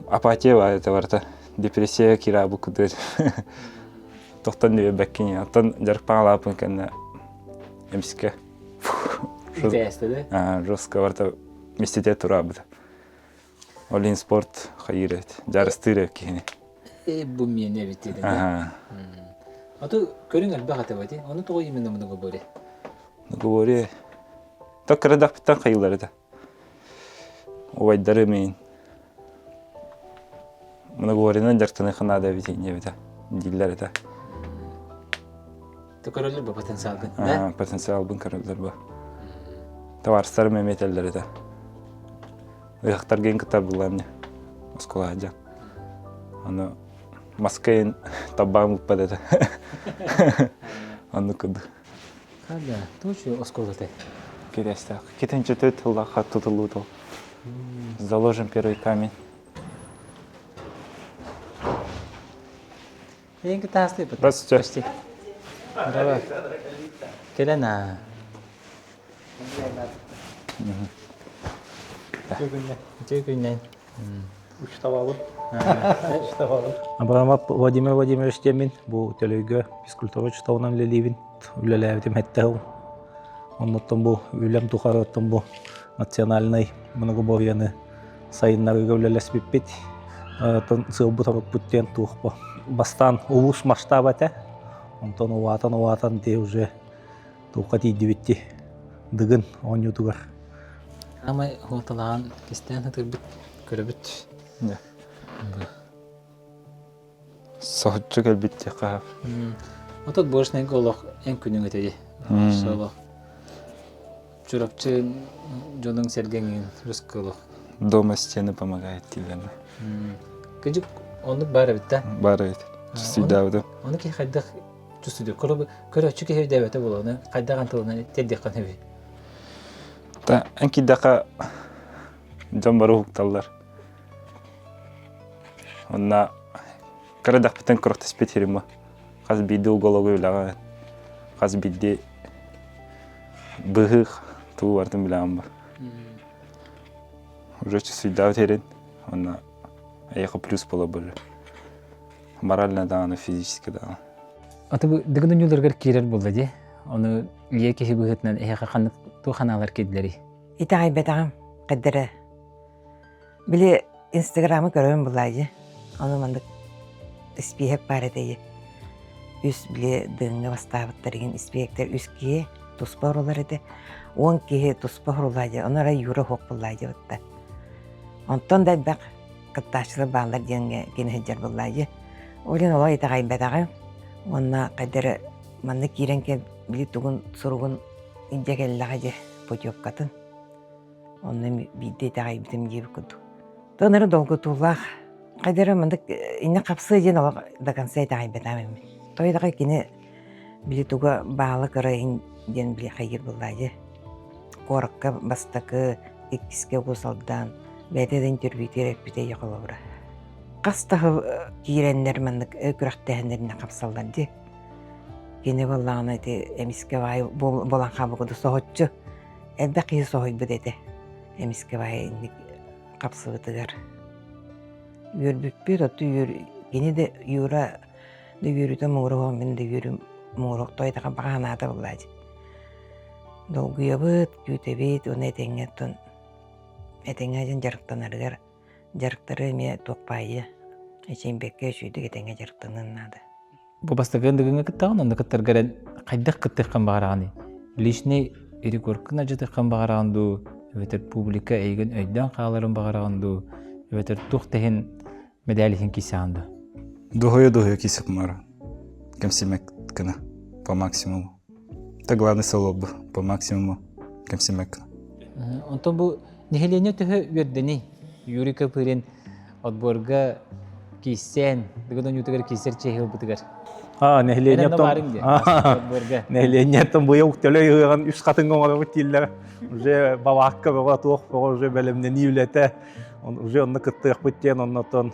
Апатия бар это варта. Депрессия кира бу куды. Токтон дебе беккини. Аттан жарпаңалапын кенне эмске. Жестеде. Жестко варта мистете турабыды. Олин спорт хайырет. Жарыстыры кини. Бу мене битиде. Аты көрүң алба катабати. Аны того именно мына говори. Говори. Так крадак питан хайылары да. Овайдары мен. Мына говоринен жактаны ханада битине бита. Диллер да. Ты көрөлөр бу потенциалды, да? Потенциал бун көрөлөр бу. Товарстар меметелдери да. Ыяктар ген кытар булам. Оскола жа. Аны Маскейн табам упадет. Аны куд. Када, точно осколоте. Кирестак. Кетенче төт ылла хат тутулуту. Заложим первый камень. Eğin ki taslı yapın. Здравствуйте. Почти. Merhaba. Gelen ha. Çok günden. Уштабалым. Абрамап Владимир Владимирович Демин, бу төлөйгө физкультура чытауынан лелибин, үлеләбитим хәттәу. Оннотон бу үлем тухарыттан бу национальный многоборьяны сайыннарыга үлеләс биппит. Тон сылбы тарык бүттен тухпа. Бастан улус масштаба тә. Онтон уатан те уже тука тидибитти. Дыгын он ютугар. Ama ortalağın isteyen hatır bit, körübüt. Не. Соһуччу келбит яка. Otak borçlu kolak en künün ötedi. Solak. Çorapçı jonun sergenin rus kolak. Дома стены помогает тебе. Küçük onu bara bitti. Барайт. Чисидавды. Onu ki kaydak çüsüdür. Körü çünkü hev devete bulanı. Kaydak antolunu teddikan hevi. Та анки дака жамбары хукталлар. Онна карадак битен корохта спетерима. Хаз бидди угологу үлага. Хаз бидди быгых туу бардым билам. Уже чисидав терен. Онна аяка плюс бола бөлө. Морально да, физически да. Аты bu dıgının yollargar kirer buldu di. Onu liye kehi bu hetnen ehaka kanık tu kanalar kedleri. İtağay bedağım kaddere. Bile Instagram'ı görüyorum bulayı. Onu mandık ispiyek var edeyi. Üst bile dığınga bastavıtlarıgın ispiyekler üst kiye tuspar olar ede. 10 kiye tuspar olayı. Onlara yürü hok bulayı vatta. Ondan da bak kıttaşlı bağlar diyenge gene heccar bulayı. Olin olay itağay bedağım. Ona kaddere mandık girenke bile tuğun soruğun ince geldi potiyop katın. Onun bir detay bitim gibi kudu. Tonları dolgu tuğlaq. Kaydırı mandık inne kapsı jen olaq da kansa detay betamem. Toydağı kine bile tuğa bağlı kırayın jen bile hayır bulayı. Korkka bastakı ikiske kusaldan bededen türbiterek bite yakalavra. Qastağı girenler mandık öküraktehenlerine kapsallandı. Kine vallağına ete emiske vay bolan qabı kudu soğutçu. Elbaqi soğuy bedede. Emiske vay indik kapsı bıtıgar. Yürübüp otu yine de yura da yürüde muğruğum ben de yürüm muğruğ toydağa bağanada bulaydı. Dolguya bıt, gütebet, onu etengetten. Etengejen jarıktan arıgar. Jarıktarı eme tokpayı. Eşeğin bekke şüydük etenge jarıktanın adı. Bu bastagın dıgınga kıttağın onda kıttar garen kaydak kıttıqan bağırağını. Lişne eri korkun acıtıqan bağırağındu. Öveter publika eygen öйдөн қағаларын бағарағанду. Öveter tuqtehen medalихин кисанду. Духое кисеп мара. Кемсимек кына по максимуму. Это главный солоб по максимуму. Кемсимек. Онтон bu нехелене төһө бердени. Юрий Капырин отборга кисен, дыгыдан ютыгар кисер чехил бутыгар. Нехленеттен буя уктеле йыган үс катын оңора тиллер. Уже бабакка бага туох уже белемне нивлете. Уже онны кыттык биттен оннотон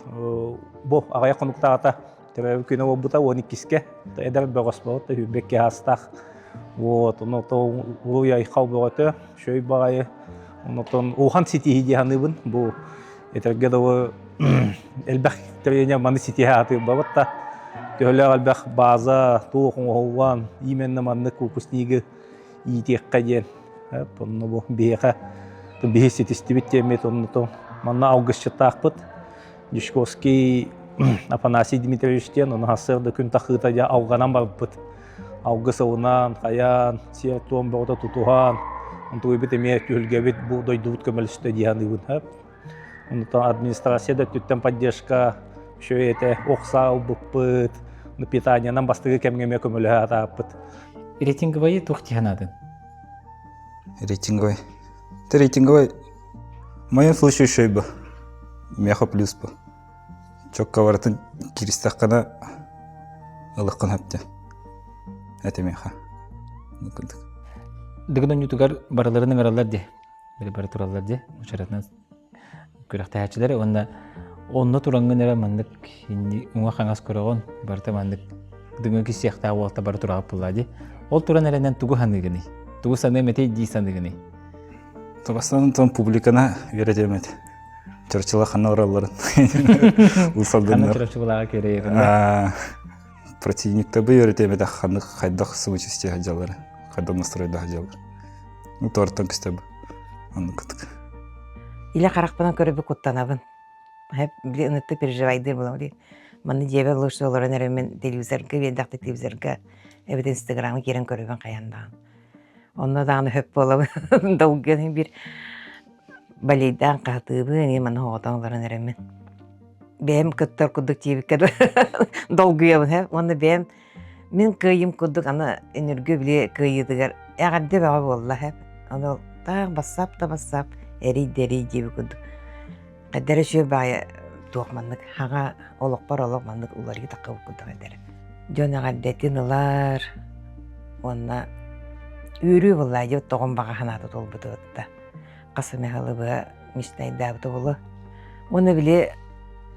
бу агая конуктаата. Тереб күнө обута 12-ке. Эдер богоспот хүбекке хастах. Вот, оннотон уя ихау боготе. Шөй багай оннотон ухан сити хидиhanыбын. Бу этерге да элбах терене маны сити хаты бабатта. Тölä alбах база туохун оуан именне манны купусниги иитекка ден. Тонно бу беха. То беси тестибиттемет оннотон манна аугысчытаакпыт. Дишковский Афанасий Дмитриевичтен оны хасырды күн тахыта ja ауганан барыппыт. Аугысыунан, каян, сертуон богота тутухан. Онтуйбит эме түлгебит бу дойдубут көмөлүстө дияныбын. Онтон администрацияда түттен поддержка шөйете окса убыппыт. Питаниянан бастыгы кемгеме көмөлө атаппыт. Рейтинговый тухтиханадын. Рейтинговый. Это рейтинговый. В моем случае шойба. Меха плюс бы. Чокка варатын киристаққана ылыққын хапты. Это меха. Дыгыдан ютугар бараларының аралар де. Бері бары туралар де. Учаратынан көріқті хәтчілері. Онда Онно турангын эре мандык уңа хаңас көрөгөн барта мандык дыңы кисиякта болта бар турагап буллади. Ол туран эренен тугу ханыгыны. Тугу саны метей ди саныгыны. Тобастан тон публикана веретемет. Чорчила хана оралларын. Хана Усалдыннар. чырачы булага керек. Противникта бы веретемет ханы хайдах самочувствие хаджалары. Хайда настройда хаджалар. Ну тортан кыстабы. Анны кытык. Иле қарақпынан көріп құттанабын. Хәп біле ұнытты переживайды бұлам. Маны жебе лұшты оларын әрімен телевизорға, бейдақты телевизорға, әбет инстаграмы керен көрібін қаяндаған. Онна дағаны хөп болабын. Долгын бір балейдан қатыбы, не маны хоғатан оларын әрімен. Бәйім күттір күдік тейбіккеді. Долгыябын, хәп. Онна бәйім мен көйім күдік, ана энергі біле көйедігер. Әғадде бәға болла, хәп. Ана тағы бассап та бассап. Эри-дери жеби күндүк. Кадары шөй бая туақмандык. Хаға олық мандык уларги таққа күндік кадары. Жона гаддетін ұлар. Онна үйрі бұлла жеп тоғын баға ханаты тол бұты бұтта. Қасы мәғалы бұға мечтайда бұты бұлы. Оны біле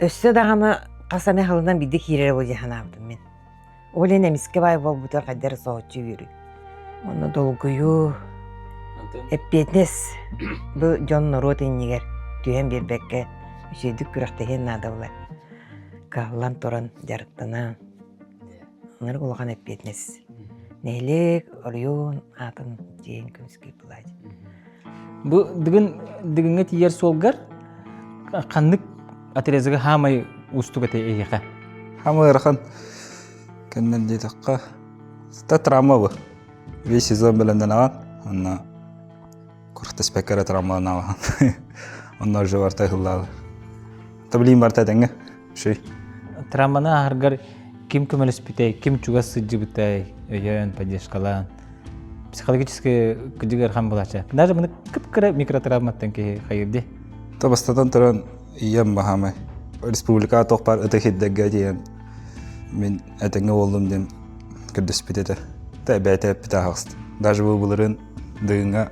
өсі дағаны қасы мәғалынан биді хирері бұл жахана бұтым мен. Олен әміске бай бол бұтыр кадары соғытчы үйрі. Оны долгую Эппетнес бу Джон Ротеннигер түйен бербекке үшейдік күрақтеген надавлар. Каллан торан жарықтана. Онар олған эппетнес. Нейлек, орйон, атын, жейін көміске бұлайды. Бу дигинге тиер солгар каннык атерезге хамай устуга те эйха. Хамы ырахан. Кеннен дейдаққа. Ста травма бу. Весь сезон беленден аған. Анна Курта спекера травмаланава. Онна уже вартай хыллалы. Таблин вартай деңге. Шей. Травмана харгар ким көмөлөс битей, ким чугас сыджы битей, өйөн, поддержкалан. Психологически күдігер хам болача. Даже мұны кіп-кірі микротравматтан ке хайырде. Табастатан тұран ием бахамай. Республика тоқпар ыты хиддегге дейін. Мен әтіңе олдым дем күрдіс бітеді. Та бәйті әп біті ағыст. Даже бұл бұлырын дығыңа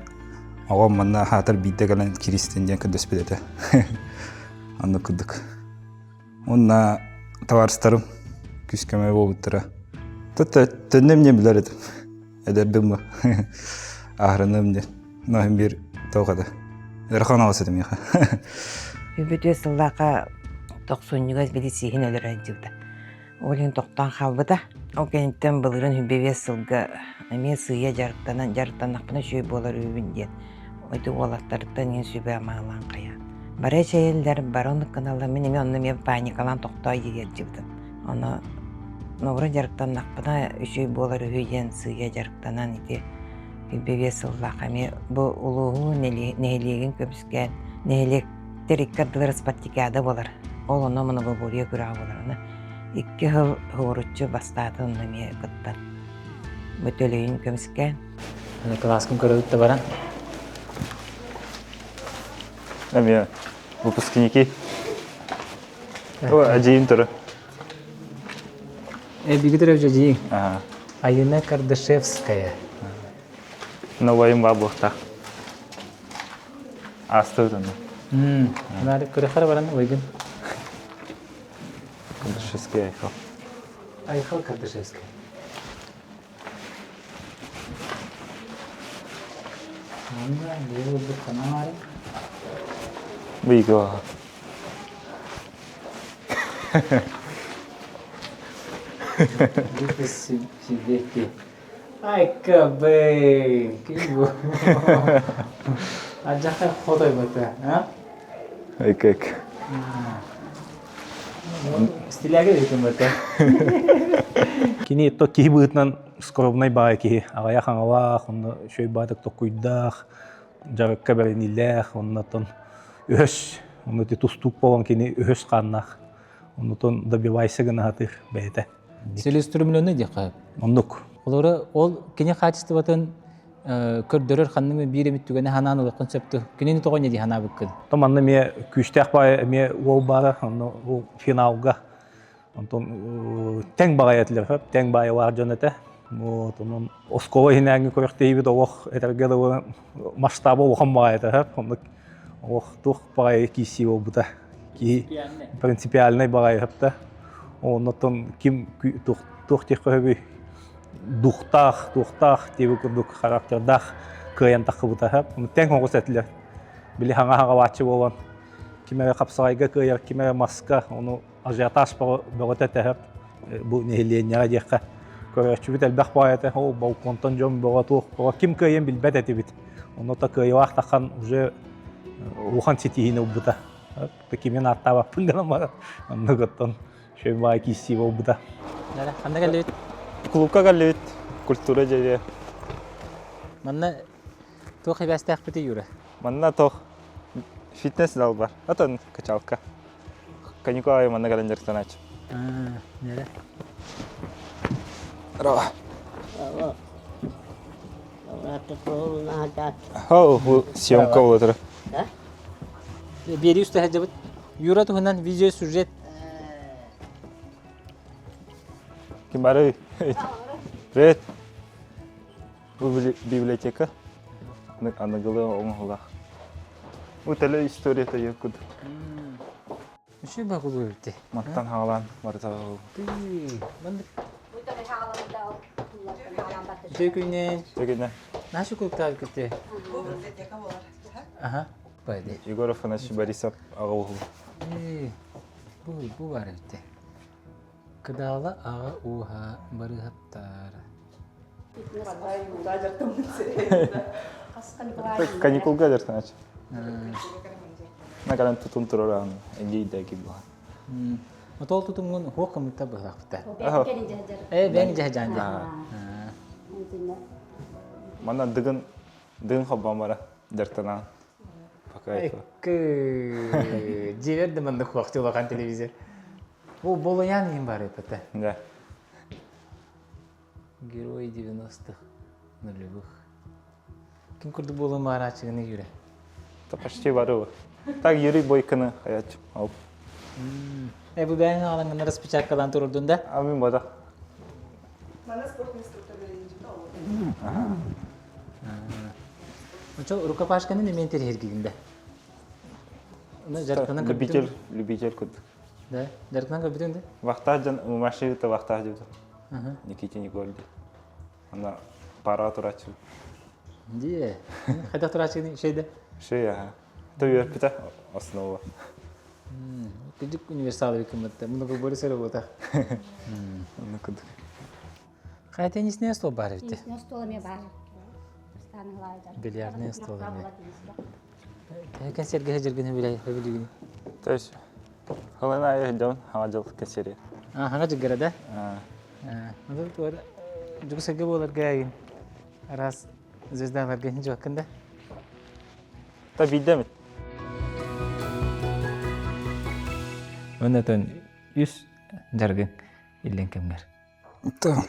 Оған манна хатар бейді калан киристенден күрдіс бітеді. Анны күрдік. Онна таварыстарым күскемей болуттыра. Түннем не білер едім. Әдердім ба. Ағырыным де. Нахым бір тоқады. Әрхан алыс едім еға. Үбіті сыллаға тоқсуынығыз білі сейін өлір әділді. Олен тоқтан қалбыда. Ол кәнеттен бұлырын үбеве сылға әме сыя жарықтан ақпына шөй болар өбінден. Ойды олақтарыттан ең сөбе амалан қая. Бары шәйелдер бароны каналда мен еме онны мен паникалан тоқтай егер жібдім. Оны нұғыры жарықтан ақпына үшөй болар өйден сыя жарықтанан еде үбеве сыллаға. Әме бұл ұлығы нәйлеген көпіскен нәйлектер иккардылыр спаттикада болар. Ол оны мұны бұл бөліе күрі болар. Икки хыл ғұрытчы бастады онны ме күттан. Бөтөлейін көміскен. Класскым көрігітті баран. Әме выпускники. Әдейін түрі. Бигитер Евжадиин. Ага. Айына Кардашевская. Новайым баблықта. Асты өтінді. Нары көріқар баран ойгын. Кандышевский айқал. Айқал Кардашевская. Анна, бұл бір қанары. Бейгі баға. Бұл сидетті. Ай, кабей! Кем бұл? Аджақай қодай бата, а? Айк. Стиляге дейкен бата. Кини то кихи быытынан скоробнай баа кихи. Агая хаңалах, онна шөй баатык токуйдах, жарыкка беренилэх, оннатон өһөс, оннати тустук болан кини өһөс каннах. Оннатон добивайся гынатыр бәйте. Селестүрмілөні де қайып. Оннук. Олары ол кене качество батын көрдөрөр ханның бире миттүгәне хананы концепты. Кенени тоғын еди хана бүккін. Томанны ме күштәк бай ме ол бара, онно ол финалга. Онтон тең багаятлар хап, тең байылар жөнөтө. Вот онун оскола хинәңге көрөктөйбүт ох этергеле масштабы охан багайты хап. Онно ох тух бай киси ол бута. ки принципиальный багайыпта. Оннотон ким тухтих көбү тухтах тиби курдук характердах кыян такыбытахап. Тең хоңгус этилер. Били хаңа вачы болон. Кимере капсагайга кыяр, кимере маска, ону ажиотаж бөгөтө тәһәп. Бу нехиленияга дияққа. Көрөчүбүт элбэх байыты, ол балконтон жом бөгөтух. Ким кыян билбет этибит. Онота кыяк тахан уже ухан сетихине убута. Кимен аттаба пылдана анныготтон шөйбай киси убута. Дара, кандай келбит? Клубка галлет, культура жере. Манна тохи бастак бити юра. Манна тох фитнес зал бар. Атан качалка. Каникулай манна календар санач. Нере? Ра. Хау, съемка отыр. Бери үстө хажабыт. Юра тухынан видео сюжет. Ким бары? Привет. Бу библиотека. Анагылы оңғылақ. Өтелі историята екуд. Үші бағылу өтті. Маттан хағалан бартағы. Дөкінен. Дегені. Нашы көктал күтті? Аха, байды. Егоров Анаши Борисов аға оғыл. Бұл бар өтті. Кыдалы аға уға бары хаптары. Каникулга дер санач. Накалан тутун туроран энгейдәги була. Отол тутунгун хокымта бахта. Бен жахжан. Мана дыгын хоббан бара дертана. Пока Жиберди мында хокчу болгон телевизор. Бул болоян ем бар эпете. Да. Герой 90-х, нулевых. Ким курду болон марачыгыны юре? Та почти бару. Так Юрий Бойканы хаят алып. Бу бәң алыңын распечаткалан турдун да? Амин бада. Мана спорт инструктörü Очо рукопашканы немен терхергигинде? Любитель куд. Да, жаркынан көбүтүндө? Вахтажан машинита вахтажу. Никите Никольди. Она пара турачу. Дие. Кайда турачыгын şeyde? Шея. Төвөр пита основа. Küçük üniversite hükümette. Bunu böyle söylüyorlar. Onu kudu. Kaya tenisine stol var evde. Tenisine stolum var. Bilyardine stolum var. Tekin sergi jirgini bile habiligini. Taş. Halana ayırdım havacılık keseri. Hangi jigara? Onu da juga sergi bolar gayın. Aras zvezdalar gayın jokkanda. Ta bildem. Önüten 100 жаргын илен кемгер. Да.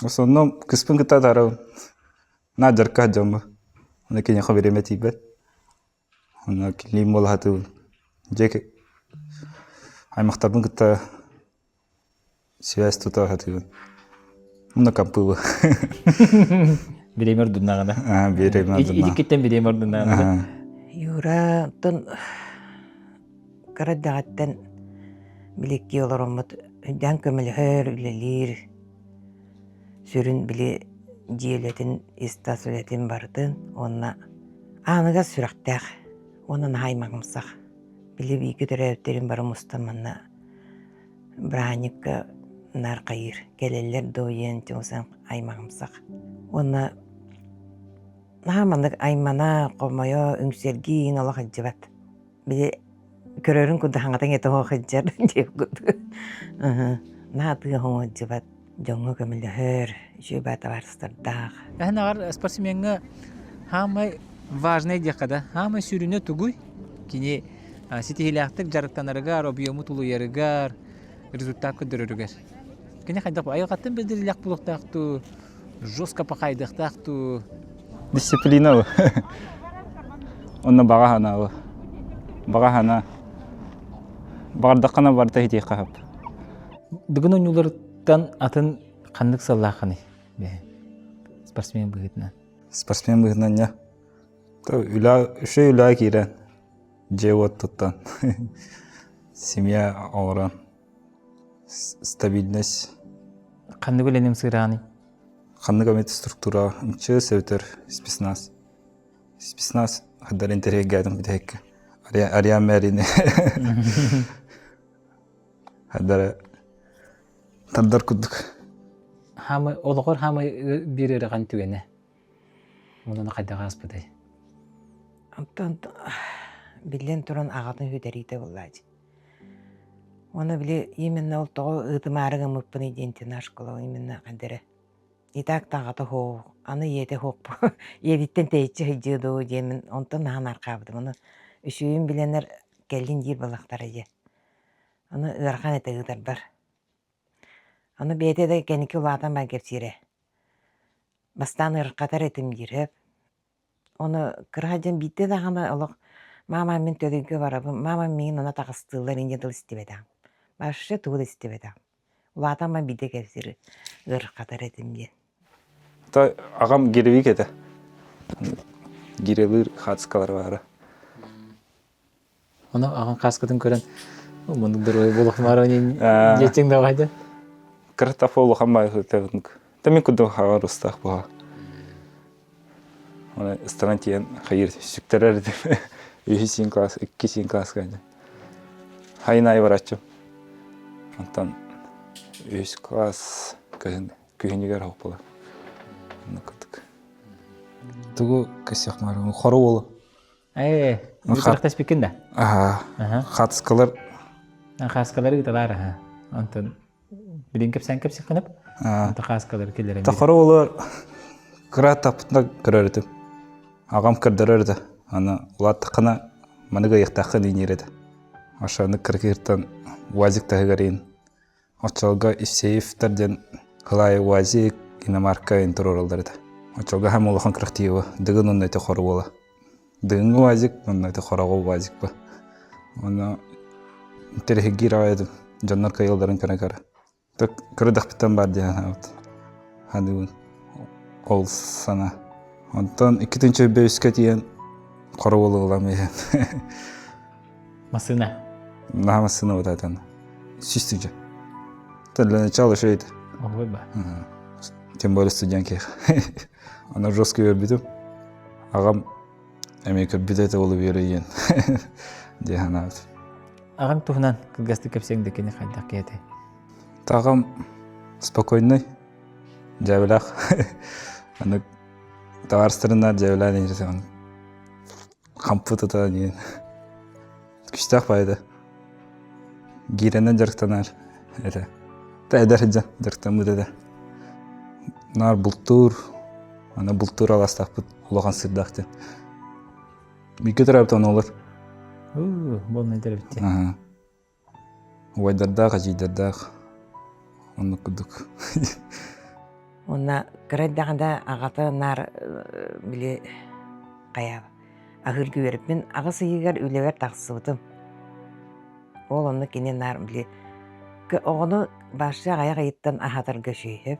В основном кыспын кыта тарау. На жарка жамы. Оны кене хабереме тибет. Оны килим бол хату. Жеке аймактардын кыта связь тута хату. Мына кампы. Биремер дуннагана. Биремер дунна. Идикеттен биремер дуннагана. Юра тон карадагаттан билекки олороммут дан көмөлөр үлелир сүрүн биле диелетин истасулетин бардын онна аныга сүрактак онун хаймагымсак биле бийки төрөбтерин бар мустаманна браникка наркайыр келелер доен жосан аймагымсак онна намандык аймана комойо үңсергин ола хаджабат биле көрөрүн куда хаңатан ете хожар деп куду. Нааты хожабат жоңго көмөлөр, жөбата барстырдаг. Ахнагар спортсменге хамай важный декада, хамай сүрүнө тугуй. Кини ситихилактык жарыктанарыгар, объему тулуярыгар, результат көдөрөрүгөр. Кини кайдак айгаттын билдирилак булуктакту, жестко пакайдыктакту. Дисциплина. Онна багахана. Багахана. Бардакана барта хити кахап. Дыгын оюлардан атын кандык саллаханы. Спортсмен быгытна. Спортсмен быгытна ня. Та үла кирен. Джевот туттан. Семья олоран. Стабильность. Қанды көленем сырағаны. Ханны комит структура. Мчы севтер спецназ. Спецназ хаддар интерьер гадым битек. Ариан Мэрине. Хаддар таддар куддук. Хамы олғыр хамы бирері қан түгені. Онаны қайдаға аспыдай. Онтон билен туран ағатын хүдәрейті болады. Оны біле именно ол тоғы ұтымарыға мұппын идентин ашқылы именно қандыры. Итак тағаты хоқ, аны еті хоқ. Едіттен тәйітші хыджыды демін, онтон наған арқабыды. Оны үшуін біленер кәлін дер балақтары же. Оны ұрқан әті ұдар бар. Оны бәйті де кәнікі ұлатан ба кепсире. Бастан ұрқатар әтім деріп. Оны кырхаджан битте дағаны олық мама мен төдіңкі барабым, мама мен она тағыстылар инде дыл істебедам. Башы туғыды істебедам. Улатан ба битте кепсире ұрқатар әтім де. Та ағам геревик еді. Геревір хатскалар бары. Оны аған қасқыдың көрін. Мұндығдар ой болықмар өнен жетсең да қайды. Кыртаф олу қамбай ғытығынг. Та мен күддің хаға рустақ бұға. Оны ыстаран тиен хайыр сүктер әрді. 3 класс, 2 класс қайды. Хайын ай бар атчым. Онтан 3 класс күйінігер хоқ болар. Оны күдік. Тұғы көсек марым, қору олу. Үтірақтас бекін да? Қатысқалар. Қасқалары ғыталар. Онтан білін кепсен кепсек қынып? Онтан қасқалары келдерен Та қору олар кыра тапытына кірерді. Ағам кірдірерді. Аны ұлаттықына маныға еқтақын енереді. Ашаны кіргірттен уазик тағығарин. Очалға Исеевтерден ғылай уазик иномарка интер оралдарды. Очалға хам олақан кірақтиева. Дығын оның әйті қору ола. Дығын уазик, оның әйті қорағы уазик ба. Оны интерхегир ағайдым. Жаннар кайылдарын кәрі-кәрі. Кірдіқ біттен бар дейін. Хадығын ол сана. Онтан 2-нче бөйске тиен қору олы ғылам еген. Масына? Наға масына өтәден. Сүстігже. Тәлі начало шейді. Оғой ба? Тем более студент кейх. Ана жестко вербедім. Ағам әмекір бедеті олы бері ен. Дейхан ауды. Ағам тұғынан кілгасты көпсеңді кені қайдақ кейді? Тағам спокойный. Жәбілақ. Аны тағарыстырынар жәбілақ дейірсе. Қампы тұта дейін. Күштақ байды. Гиренен жарықтанар. Та әдір жан жарықтан бұдады. Нар бұлтур. Ана бұлтур аластақ бұд. Улаған сырдақты. Меке тұрабытан олар. Бұл нәдер бітті. Уайдардақ, ажидардақ. Оны күдік. Онна кірәддағында ағаты нар біле қаябы. Ағыр күйеріп мен ағысы егер үлевер тақсыбытым. Ол оны кенен нар біле. Оғыны башы ағаяқ еттен ағатыр көшейіп.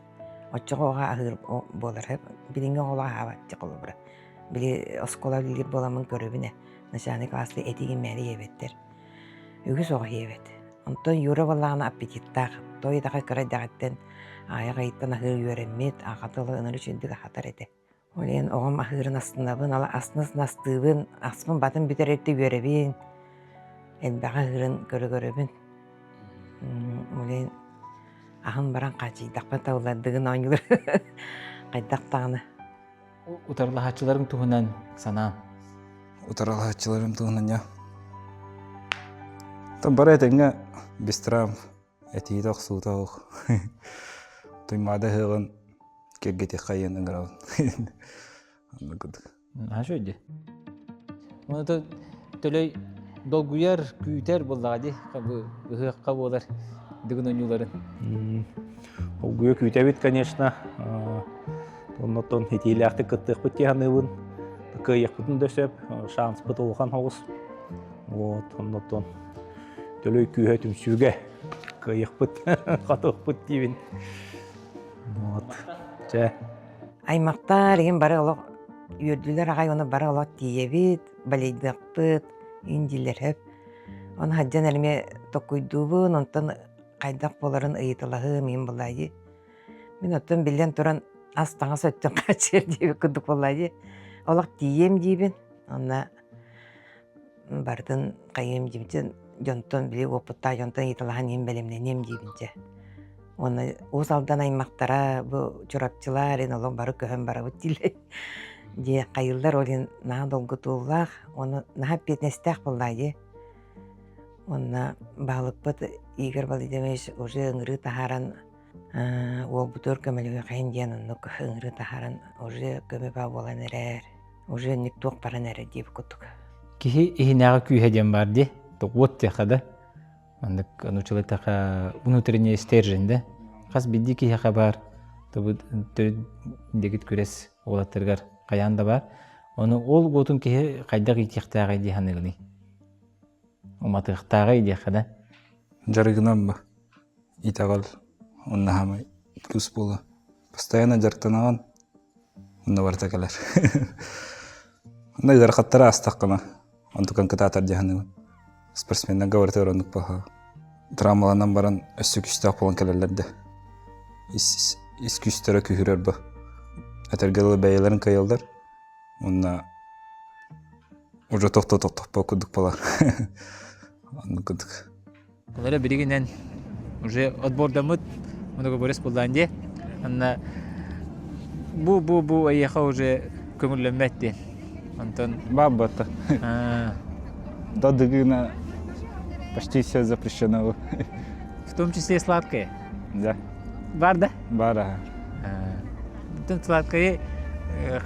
Отчығы оға ағыр болыр. Білінге оға ағабатты қолы бұра. Біле оскола білер боламын көрібіне. Нышаны класты әтеген мәлі ебеттер. Үгіз оға ебет. Онтон юры болағына аппетиттақ. Тойдаға кірәддағаттен аяқ еттен ағыр үйерімет, ағатылы ыныры жүндігі хатар еді. Олен оғым ағырын астынабын, ала астыныз настыбын, аспын батын бүтер етті үйеребін. Әлбәға ағырын көрі-көрібін. Олен ағын баран қачидақпен тауладығын оңылыр. Қайдақтағыны. Утарлы хатчыларың тұғынан санам. Утаралы хатчыларым тұғынан, я. Там бар әтіңе бестрам. Әтейді ақсуыта оқ. Тоймады ғылын кергеті қайын ұңырауын. Анна күдік. Ашу өйді. Оны төлей долгуяр күйтер болдағады. Ғыққа болар дүгін ойнуларын. Ол гүйе күйтәбет, конечно. Оннотон хетейлі ақты күттіқ бұтте ғанығын. Күйек бұтын дөсіп, шанс бұт олған хоғыз. Оннотон төлей күйе түмсүге. Күйек бұт, қатық бұт дейбін. Аймақтар еген бары олық үйірділер ағай оны бары олық тиебет, балейдіқ бұт, инжилер хөп. Он хаджан элме токуйдубун, онтан кайдак боларын ыйытылаһы мен булайы. Мен оттан билен туран астаңа сөттөн качыр дип кудук булайы. Олак дием дибин. Онна бардын кайым димчен жонтон били опутта жонтон ыйытылаһан ем белемненем дибинче. Оны усалдан аймактара бу чурапчылар ен олон бары көһөн барабыт диле. Же кайылдар олен наһа долгутууллах, оны наһа петнестах булайы. Онна балыкпыт Игорь Владимирович уже ыңры тахаран ол бутор көмөлүгө кайын диен оннук ыңры тахаран уже көмө ба болан эрер. Уже ник туок баран эрер дип куттук. Кихи ихинага күйе дем бар ди. Тоқуот текада. Мандык анучылы така внутренний стержень, да? Қас бидди кихе бар. Тобу дегит күрес олаттыргар каянда бар. Оны ол готун кихе кайдак итихтагы ди ханыгыны. Уматыхтагы ди хада. Жарыгынан ба. Итагал онна хамай плюс бола. Постоянно жарктанаган. Онна бартакалар. Онна жаркаттара астаккана. Онтукан кытатар диханы. Спортсменнен гавартер ондук баха. Травмаланан баран өссү күчтак болан келерлерде. Ис күчтөрө күхүрөр ба. Атергалы бәйлерин кайылдар. Онна уже тоқтоқ ба күдік болар. Онны күдік. Олары бірігінен уже отбордамыт много борес болданде. Анна бу аяха уже көңілленметті. Антон Бабата. Додыгына почти все запрещено. В том числе сладкое. Да, Бар да? бара. Bütün сладкое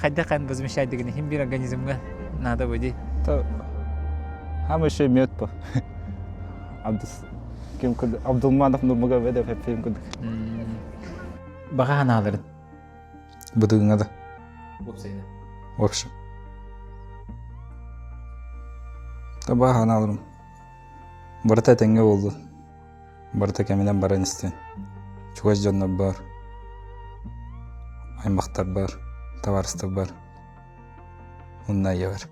қайда қан возмещать дегені хим бір организмға надо буде. То хам еще мед по. Абдулманов Нурмагомедов хеппен күдік. Баға ханаларын. Быдыгыңа да. Бопсайна. В общем. Таба ханаларым. Барта теңге болду. Барта кемеден баран истен. Чугаш жоннор бар. Аймактар бар. Товарыстар бар. Унна бар.